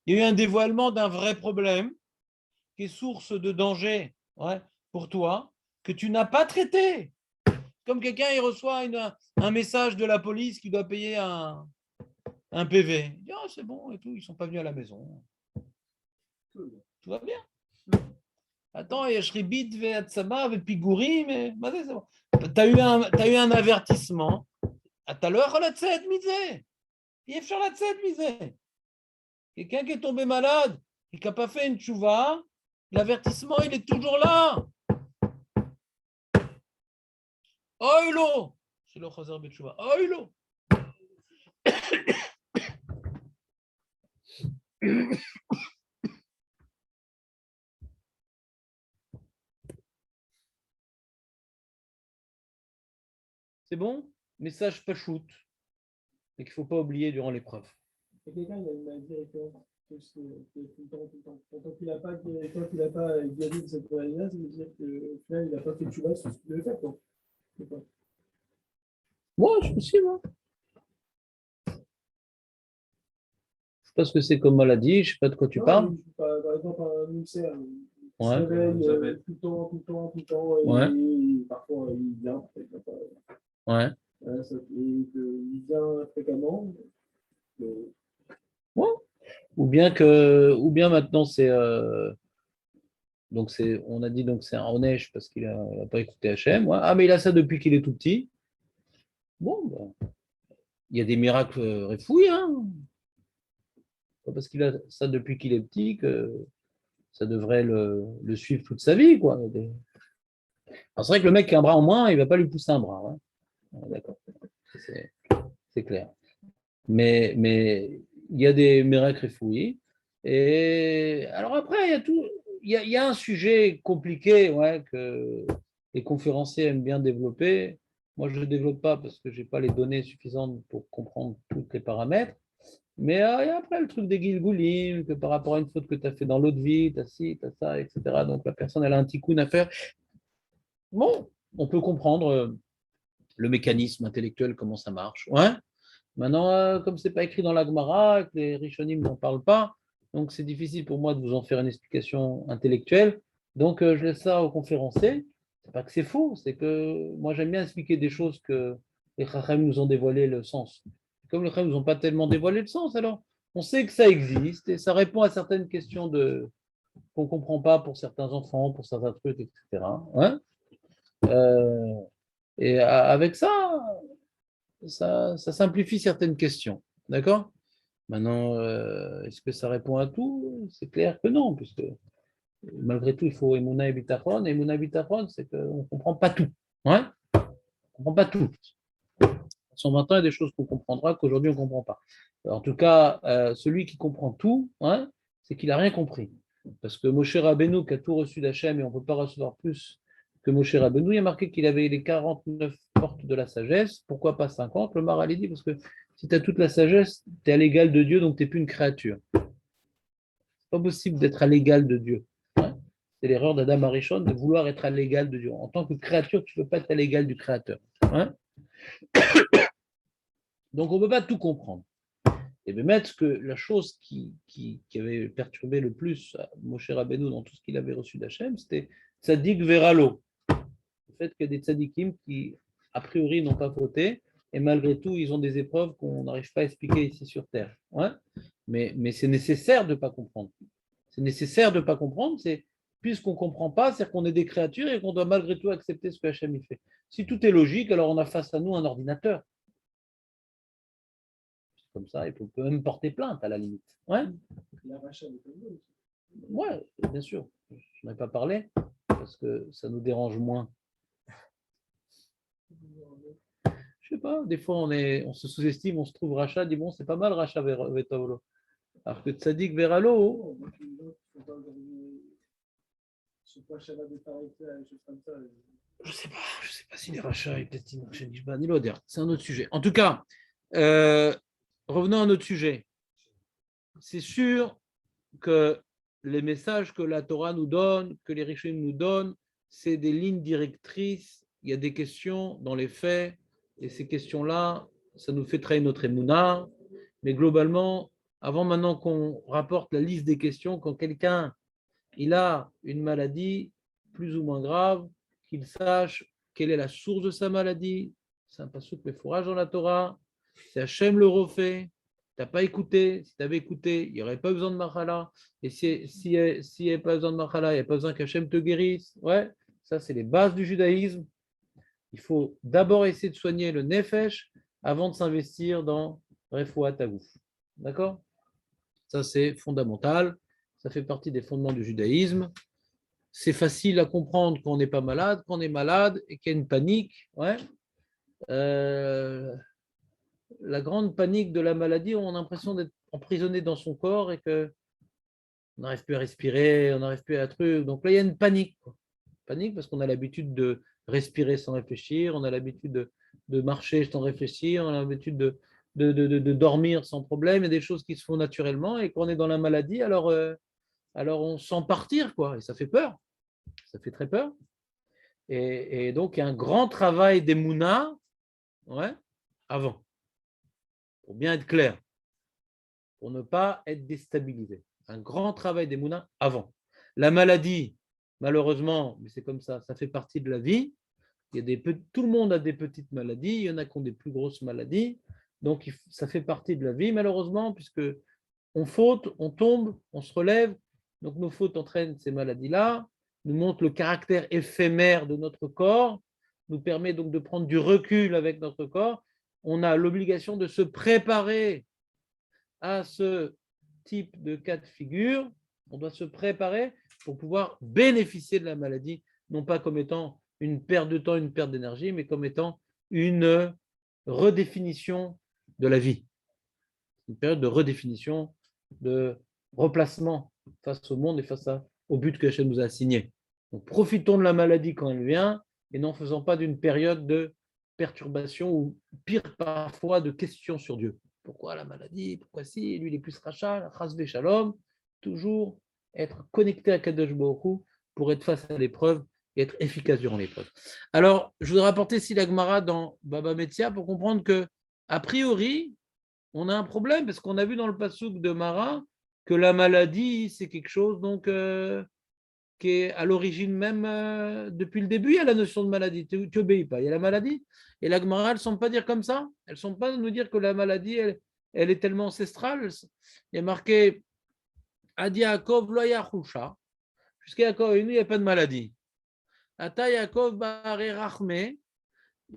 Speaker 1: il y a eu un dévoilement d'un vrai problème qui est source de danger, ouais, pour toi, que tu n'as pas traité. Comme quelqu'un, il reçoit un message de la police qui doit payer un PV. Il dit, oh, c'est bon et tout, ils ne sont pas venus à la maison. Tout va bien. Attends, il y a Shribit, Veatsama, Vepiguri, mais tu as eu un avertissement. אתה לא יכול לצאת מזה. אי אפשר לצאת מזה. Quelqu'un qui est tombé malade, qui n'a pas fait une tchouva, l'avertissement, il est toujours là. Oilo, c'est le Chazer Betchouva. Oilo. C'est bon? Message pas shoot. Et qu'il ne faut pas oublier durant l'épreuve.
Speaker 3: Et quelqu'un, il a une maladie récurrente, tout le temps, tout le temps. Tant qu'il n'a pas guéri de cette maladie-là, ça veut dire qu'au final, il n'a pas fait de chouva sur ce qu'il devait faire.
Speaker 1: Moi, je suis possible. Hein. Je sais pas ce que c'est comme maladie, je sais pas de quoi tu parles.
Speaker 3: Par exemple, un ulcère, il se
Speaker 1: Ouais.
Speaker 3: réveille tout le temps,
Speaker 1: Ouais.
Speaker 3: et parfois il vient,
Speaker 1: Ouais.
Speaker 3: et il vient fréquemment.
Speaker 1: Ouais. Ou bien maintenant c'est donc on a dit donc c'est un Onesh parce qu'il a pas écouté Hachem. Ouais. Ah mais il a ça depuis qu'il est tout petit. Bon, ben, il y a des miracles réfouis, hein. Pas parce qu'il a ça depuis qu'il est petit que ça devrait le suivre toute sa vie, quoi. Alors, c'est vrai que le mec qui a un bras en moins, il va pas lui pousser un bras. Hein. D'accord, c'est clair. Mais il y a des miracles réfouis. Et alors après, il y a tout. Il y a un sujet compliqué, ouais, que les conférenciers aiment bien développer. Moi, je ne le développe pas parce que je n'ai pas les données suffisantes pour comprendre tous les paramètres. Mais il y a après le truc des Gilgoulim, que par rapport à une faute que tu as fait dans l'autre vie, tu as ci, tu as ça, etc. Donc la personne, elle a un tikkun à faire. Bon, on peut comprendre le mécanisme intellectuel, comment ça marche. Ouais. Maintenant, comme ce n'est pas écrit dans la Gemara, que les Rishonim n'en parlent pas, donc c'est difficile pour moi de vous en faire une explication intellectuelle. Donc je laisse ça aux conférenciers. C'est pas que c'est faux, c'est que moi j'aime bien expliquer des choses que les Chachamim nous ont dévoilé le sens. Comme les Chachamim nous ont pas tellement dévoilé le sens, alors on sait que ça existe et ça répond à certaines questions qu'on ne comprend pas pour certains enfants, pour certains trucs, etc. Hein. Et avec ça, ça simplifie certaines questions. D'accord? Maintenant, est-ce que ça répond à tout? C'est clair que non, puisque malgré tout, il faut Emouna et Bitachon. Et Emouna et Bitachon, c'est qu'on ne comprend pas tout. Ouais? On ne comprend pas tout. En 120 ans, il y a des choses qu'on comprendra qu'aujourd'hui, on ne comprend pas. En tout cas, celui qui comprend tout, ouais, c'est qu'il n'a rien compris. Parce que Moshe Rabbeinu, qui a tout reçu d'Hachem, et on ne peut pas recevoir plus que Moshe Rabbeinu, il y a marqué qu'il avait les 49 portes de la sagesse. Pourquoi pas 50? Le Maral dit parce que si tu as toute la sagesse, tu es à l'égal de Dieu, donc tu n'es plus une créature. C'est pas possible d'être à l'égal de Dieu. Hein. C'est l'erreur d'Adam Arishon de vouloir être à l'égal de Dieu. En tant que créature, tu ne peux pas être à l'égal du Créateur. Hein. Donc on ne peut pas tout comprendre. Et bien, que la chose qui avait perturbé le plus Moshe Rabbeinu dans tout ce qu'il avait reçu d'Hachem, c'était tzadik veralo. Le fait qu'il y a des tzadikim qui, a priori, n'ont pas fauté, et malgré tout, ils ont des épreuves qu'on n'arrive pas à expliquer ici sur Terre. Ouais, mais c'est nécessaire de ne pas comprendre. C'est nécessaire de ne pas comprendre, c'est puisqu'on ne comprend pas, c'est qu'on est des créatures et qu'on doit malgré tout accepter ce que Hachem fait. Si tout est logique, alors on a face à nous un ordinateur. Comme ça, il peut même porter plainte à la limite. Ouais,
Speaker 3: La rachat de Congo.
Speaker 1: ouais, bien sûr. Je n'en ai pas parlé parce que ça nous dérange moins. Je sais pas, des fois on se sous-estime, on se trouve rachat, dit bon, c'est pas mal rachat Vetovlo. Alors que Tzadik Veralo, je sais pas si les rachats et peut-être ni l'odeur. C'est un autre sujet. En tout cas, revenons à notre sujet. C'est sûr que les messages que la Torah nous donne, que les Rishonim nous donnent, c'est des lignes directrices. Il y a des questions dans les faits, et ces questions-là, ça nous fait trahir notre émouna. Mais globalement, avant maintenant qu'on rapporte la liste des questions, quand quelqu'un il a une maladie plus ou moins grave, qu'il sache quelle est la source de sa maladie. C'est un passouk mais fourrage dans la Torah. C'est Hachem le refait. Tu n'as pas écouté. Si tu avais écouté, il n'y aurait pas besoin de Machala. Et s'il n'y avait pas besoin de Machala, il n'y a pas besoin qu'Hachem te guérisse. Ouais, ça, c'est les bases du judaïsme. Il faut d'abord essayer de soigner le nefesh avant de s'investir dans Refoua Tagouf. D'accord? Ça, c'est fondamental. Ça fait partie des fondements du judaïsme. C'est facile à comprendre quand on n'est pas malade, quand on est malade et qu'il y a une panique. Ouais. La grande panique de la maladie, on a l'impression d'être emprisonné dans son corps et qu'on n'arrive plus à respirer, on n'arrive plus à truc. Donc là, il y a une panique. Panique parce qu'on a l'habitude de respirer sans réfléchir, on a l'habitude de marcher sans réfléchir, on a l'habitude de dormir sans problème. Il y a des choses qui se font naturellement et quand on est dans la maladie, alors on sent partir, quoi, et ça fait peur. Ça fait très peur. Et donc, il y a un grand travail des Mouna, ouais, avant, pour bien être clair, pour ne pas être déstabilisé. Un grand travail des Mouna avant. La maladie, malheureusement, mais c'est comme ça fait partie de la vie. Tout le monde a des petites maladies, il y en a qui ont des plus grosses maladies. Donc, ça fait partie de la vie, malheureusement, puisque on faute, on tombe, on se relève. Donc, nos fautes entraînent ces maladies-là, nous montrent le caractère éphémère de notre corps, nous permet donc de prendre du recul avec notre corps. On a l'obligation de se préparer à ce type de cas de figure. On doit se préparer pour pouvoir bénéficier de la maladie, non pas comme étant une perte de temps, une perte d'énergie, mais comme étant une redéfinition de la vie. Une période de redéfinition, de replacement face au monde et face au but que Hachem nous a assigné. Donc profitons de la maladie quand elle vient et n'en faisons pas d'une période de perturbation ou pire parfois de questions sur Dieu. Pourquoi la maladie? Pourquoi si? Lui, il est plus rachat, chasvé shalom. Toujours être connecté à Kadosh Baruch Hu pour être face à l'épreuve et être efficace durant l'épreuve. Alors, je voudrais rapporter ici la Gemara dans Baba Metzia pour comprendre que, a priori, on a un problème parce qu'on a vu dans le passouk de Mara que la maladie, c'est quelque chose donc qui est à l'origine même, depuis le début, il y a la notion de maladie. Tu n'obéis pas, il y a la maladie. Et la Gemara, elles ne sont pas dire comme ça. Elles ne sont pas nous dire que la maladie, elle est tellement ancestrale. Il y a marqué Adi Yaakov lo yachusha. Jusqu'à Yaakov, il n'y a pas de maladie. Ata Yaakov bare rachme.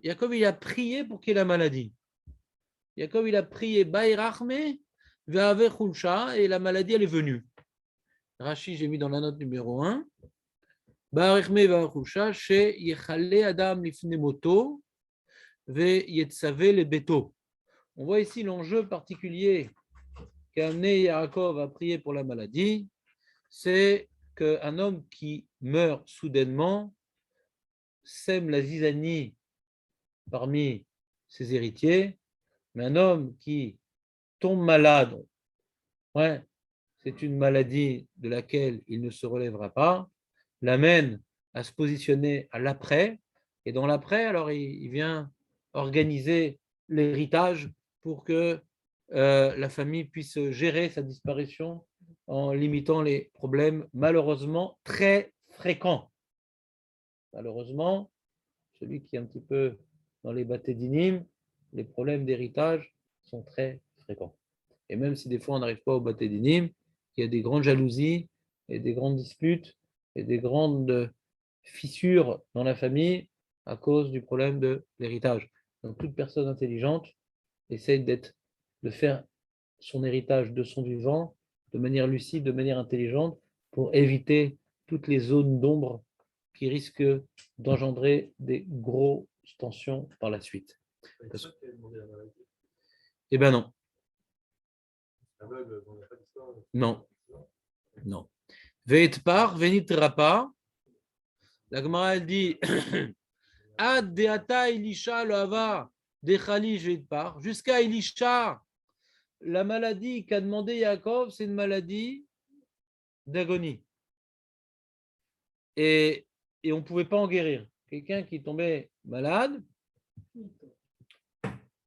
Speaker 1: Yaakov, il a prié pour qu'il y ait la maladie. Yaakov, il a prié Baïrachme, Ve'ave Khulsha, et la maladie, elle est venue. Rashi, j'ai mis dans la note numéro 1. Baïrachme Ve'ave Khulsha, chez Yechale Adam Lifnemoto, Ve'yetzave le Beto. On voit ici l'enjeu particulier qui a amené Yaakov à prier pour la maladie, c'est qu'un homme qui meurt soudainement sème la zizanie parmi ses héritiers. Mais un homme qui tombe malade, ouais, c'est une maladie de laquelle il ne se relèvera pas, l'amène à se positionner à l'après. Et dans l'après, alors il vient organiser l'héritage pour que la famille puisse gérer sa disparition en limitant les problèmes malheureusement très fréquents. Malheureusement, celui qui est un petit peu dans les batédinim, les problèmes d'héritage sont très fréquents. Et même si des fois on n'arrive pas au batédinim, il y a des grandes jalousies et des grandes disputes et des grandes fissures dans la famille à cause du problème de l'héritage. Donc toute personne intelligente essaye de faire son héritage de son vivant de manière lucide, de manière intelligente, pour éviter toutes les zones d'ombre qui risquent d'engendrer des grosses tensions par la suite. Parce... Eh bien non. Non. Non. Veit par, venit rapa. La Gemara elle dit Ad deata Elisha lo ava dechali veit par. Jusqu'à Elisha, la maladie qu'a demandé Yaakov, c'est une maladie d'agonie. Et on ne pouvait pas en guérir. Quelqu'un qui tombait malade,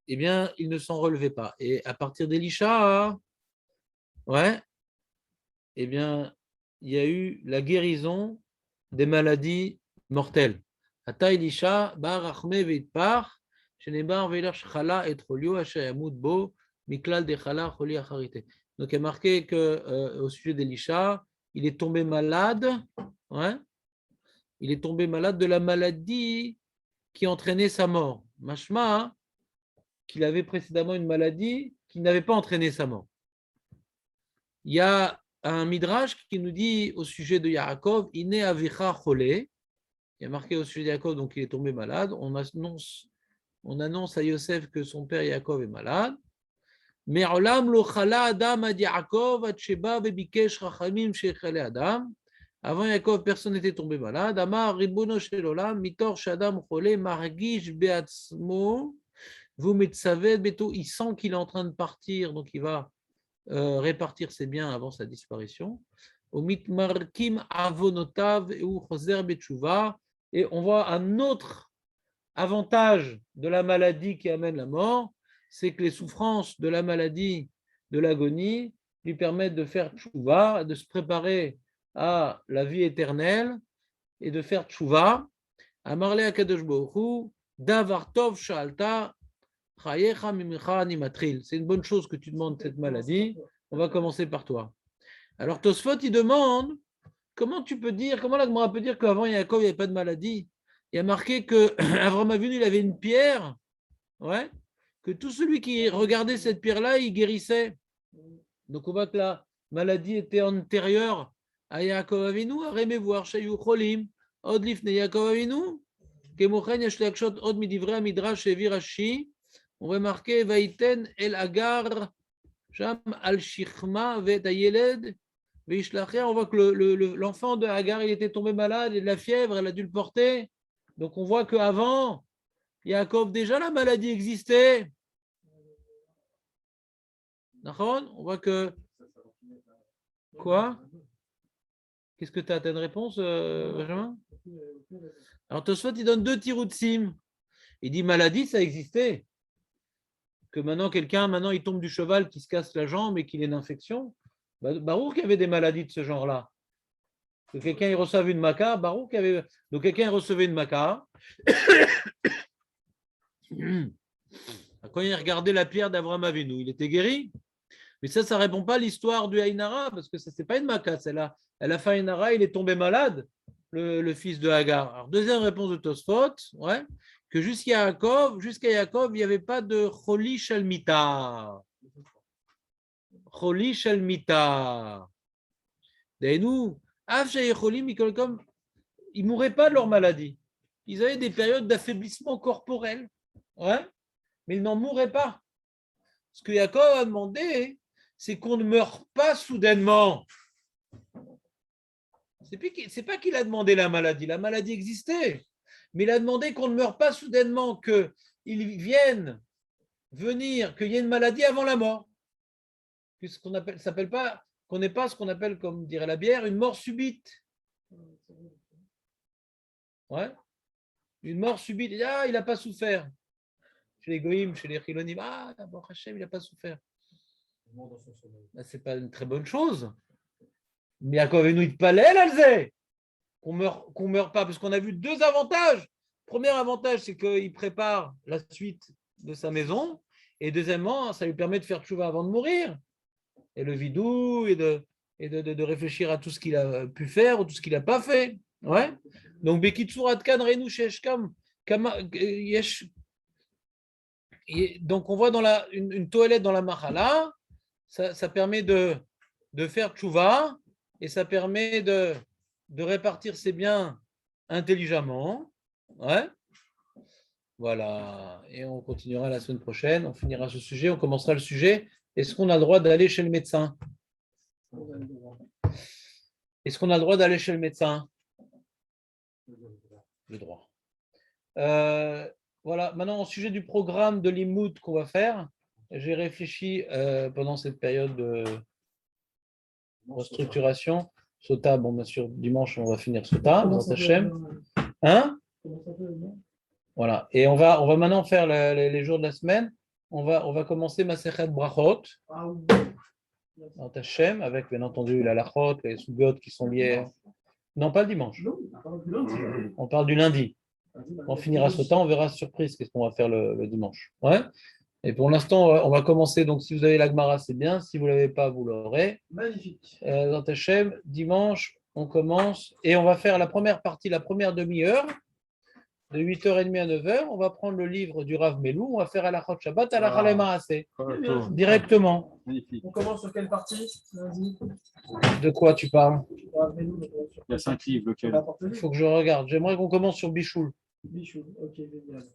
Speaker 1: eh bien, il ne s'en relevait pas. Et à partir d'Elisha, ouais, eh bien, il y a eu la guérison des maladies mortelles. Ata Elisha, bar achme veitpar, shenebar veilash chala et cholio hashayamut bo, miklal de chala choli acharite. Donc, il y a marqué qu'au sujet d'Elisha, il est tombé malade, ouais, il est tombé malade de la maladie qui entraînait sa mort. Mashma, qu'il avait précédemment une maladie qui n'avait pas entraîné sa mort. Il y a un midrash qui nous dit au sujet de Yaakov, Ine avicha chole. Il y a marqué au sujet de Yaakov, donc il est tombé malade. On annonce à Yosef que son père Yaakov est malade. Mais olam lo chala adam ad Yaakov ad sheba vebikesh rachamim shechale adam. Avant Yaakov, personne n'était tombé malade. Amar ribono shel olam mitor shadam chole margish beatzmo. Vous savez, Beto, il sent qu'il est en train de partir, donc il va répartir ses biens avant sa disparition. Et on voit un autre avantage de la maladie qui amène la mort, c'est que les souffrances de la maladie, de l'agonie, lui permettent de faire tchouva, de se préparer à la vie éternelle et de faire tchouva. Amarle akadosh baruch hu, davar tov shalta. C'est une bonne chose que tu demandes cette maladie. On va commencer par toi. Alors Tosfot, il demande comment la Gemara peut dire qu'avant Yaakov, il n'y avait pas de maladie. Il y a marqué qu'Avram Avinu, il avait une pierre, ouais, que tout celui qui regardait cette pierre-là, il guérissait. Donc on voit que la maladie était antérieure à Yaakov Avinu. Arrêtez voir, Shayu Cholim, Od Lifne Yaakov Avinu, Kemochen Yashlakshot Od Midivre Midrash Evi Rashi. On va marquer Vaïten El Agar, Sham Al Shichma Vet Ayeled, Veishlachia. On voit que l'enfant de Agar, il était tombé malade et de la fièvre, elle a dû le porter. Donc on voit qu'avant, Yaakov, déjà la maladie existait. On voit que. Quoi? Qu'est-ce que tu as? Tu as une réponse, Benjamin? Alors Tosfot, il donne deux tiroutsim. Il dit maladie, ça existait. Que maintenant, il tombe du cheval qui se casse la jambe et qu'il ait une infection. Baruch qu'il y avait des maladies de ce genre-là. Que quelqu'un il recevait une maca, Baruch qu'il y avait. Donc quelqu'un recevait une maca. Quand il regardait la pierre d'Avraham Avinu, il était guéri. Mais ça ne répond pas à l'histoire du Haïnara, parce que ça, c'est pas une maca. Elle a fait Haïnara, il est tombé malade, le fils de Hagar. Alors, deuxième réponse de Tosfot, ouais, que jusqu'à Yaakov, il n'y avait pas de Choli Shalmita. Choli Shalmita. Et nous, ils ne mouraient pas de leur maladie. Ils avaient des périodes d'affaiblissement corporel, ouais, mais ils n'en mouraient pas. Ce que Yaakov a demandé, c'est qu'on ne meure pas soudainement. C'est pas qu'il a demandé la maladie existait, mais il a demandé qu'on ne meure pas soudainement, qu'il vienne venir, qu'il y ait une maladie avant la mort. Qu'on n'ait pas ce qu'on appelle, comme dirait la bière, une mort subite. Ouais. Une mort subite, il n'a pas souffert. Chez les goïms, chez les chilonim, bon, Hachem, il n'a pas souffert. Ce n'est pas une très bonne chose. Mais Yaakov Avinu, il palel al zeh. qu'on meurt pas, parce qu'on a vu deux avantages. Premier avantage, c'est qu'il prépare la suite de sa maison. Et deuxièmement, ça lui permet de faire tchouva avant de mourir. Et le vidou, et de réfléchir à tout ce qu'il a pu faire ou tout ce qu'il n'a pas fait. Ouais. Donc, Bekitsur Adkan Reinu Sheshkam. Donc, on voit dans une toilette dans la Mahala, ça permet de faire tchouva et ça permet de répartir ses biens intelligemment. Ouais. Voilà. Et on continuera la semaine prochaine. On finira ce sujet. On commencera le sujet. Est-ce qu'on a le droit d'aller chez le médecin? Est-ce qu'on a le droit d'aller chez le médecin? Le droit. Voilà. Maintenant, au sujet du programme de l'imout qu'on va faire, j'ai réfléchi pendant cette période de restructuration. Sota, bon, bien sûr, dimanche, on va finir Sota, dans Hachem. Hein? Voilà. Et on va maintenant faire les jours de la semaine. On va commencer Masechet Brachot. Dans Hachem, avec bien entendu la lachot, les sugot qui sont liés. Non, pas le dimanche. On parle du lundi. On finira ce temps, on verra surprise qu'est-ce qu'on va faire le dimanche. Ouais. Et pour l'instant, on va commencer. Donc, si vous avez la Gemara, c'est bien. Si vous ne l'avez pas, vous l'aurez.
Speaker 3: Magnifique.
Speaker 1: Dans Hachem, dimanche, on commence et on va faire la première partie, la première demi-heure, de 8h30 à 9h. On va prendre le livre du Rav Melou. On va faire Halachot Shabbat, Halakha Lema'aseh. Directement.
Speaker 4: Magnifique.
Speaker 3: On commence sur quelle partie lundi?
Speaker 1: De quoi tu parles?
Speaker 4: Il y a 5 livres, lequel?
Speaker 1: Il faut que je regarde. J'aimerais qu'on commence sur Bichoul.
Speaker 3: Bichou, ok, génial.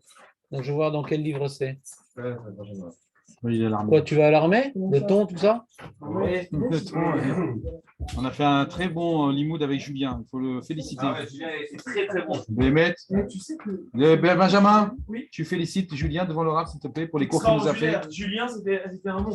Speaker 1: Donc, je vais voir dans quel livre c'est.
Speaker 4: Oui, il est à l'armée.
Speaker 1: Quoi, tu vas à l'armée? Le ton, tout ça?
Speaker 3: Ouais.
Speaker 4: On a fait un très bon limoud avec Julien. Il faut le féliciter.
Speaker 2: Ah ouais, Julien, c'est très très bon.
Speaker 4: Bémet,
Speaker 3: Et tu sais que
Speaker 4: Benjamin,
Speaker 3: Oui.
Speaker 4: tu félicites Julien devant le Rav, s'il te plaît, pour les cours qu'il nous a fait.
Speaker 3: Julien, c'était un monstre.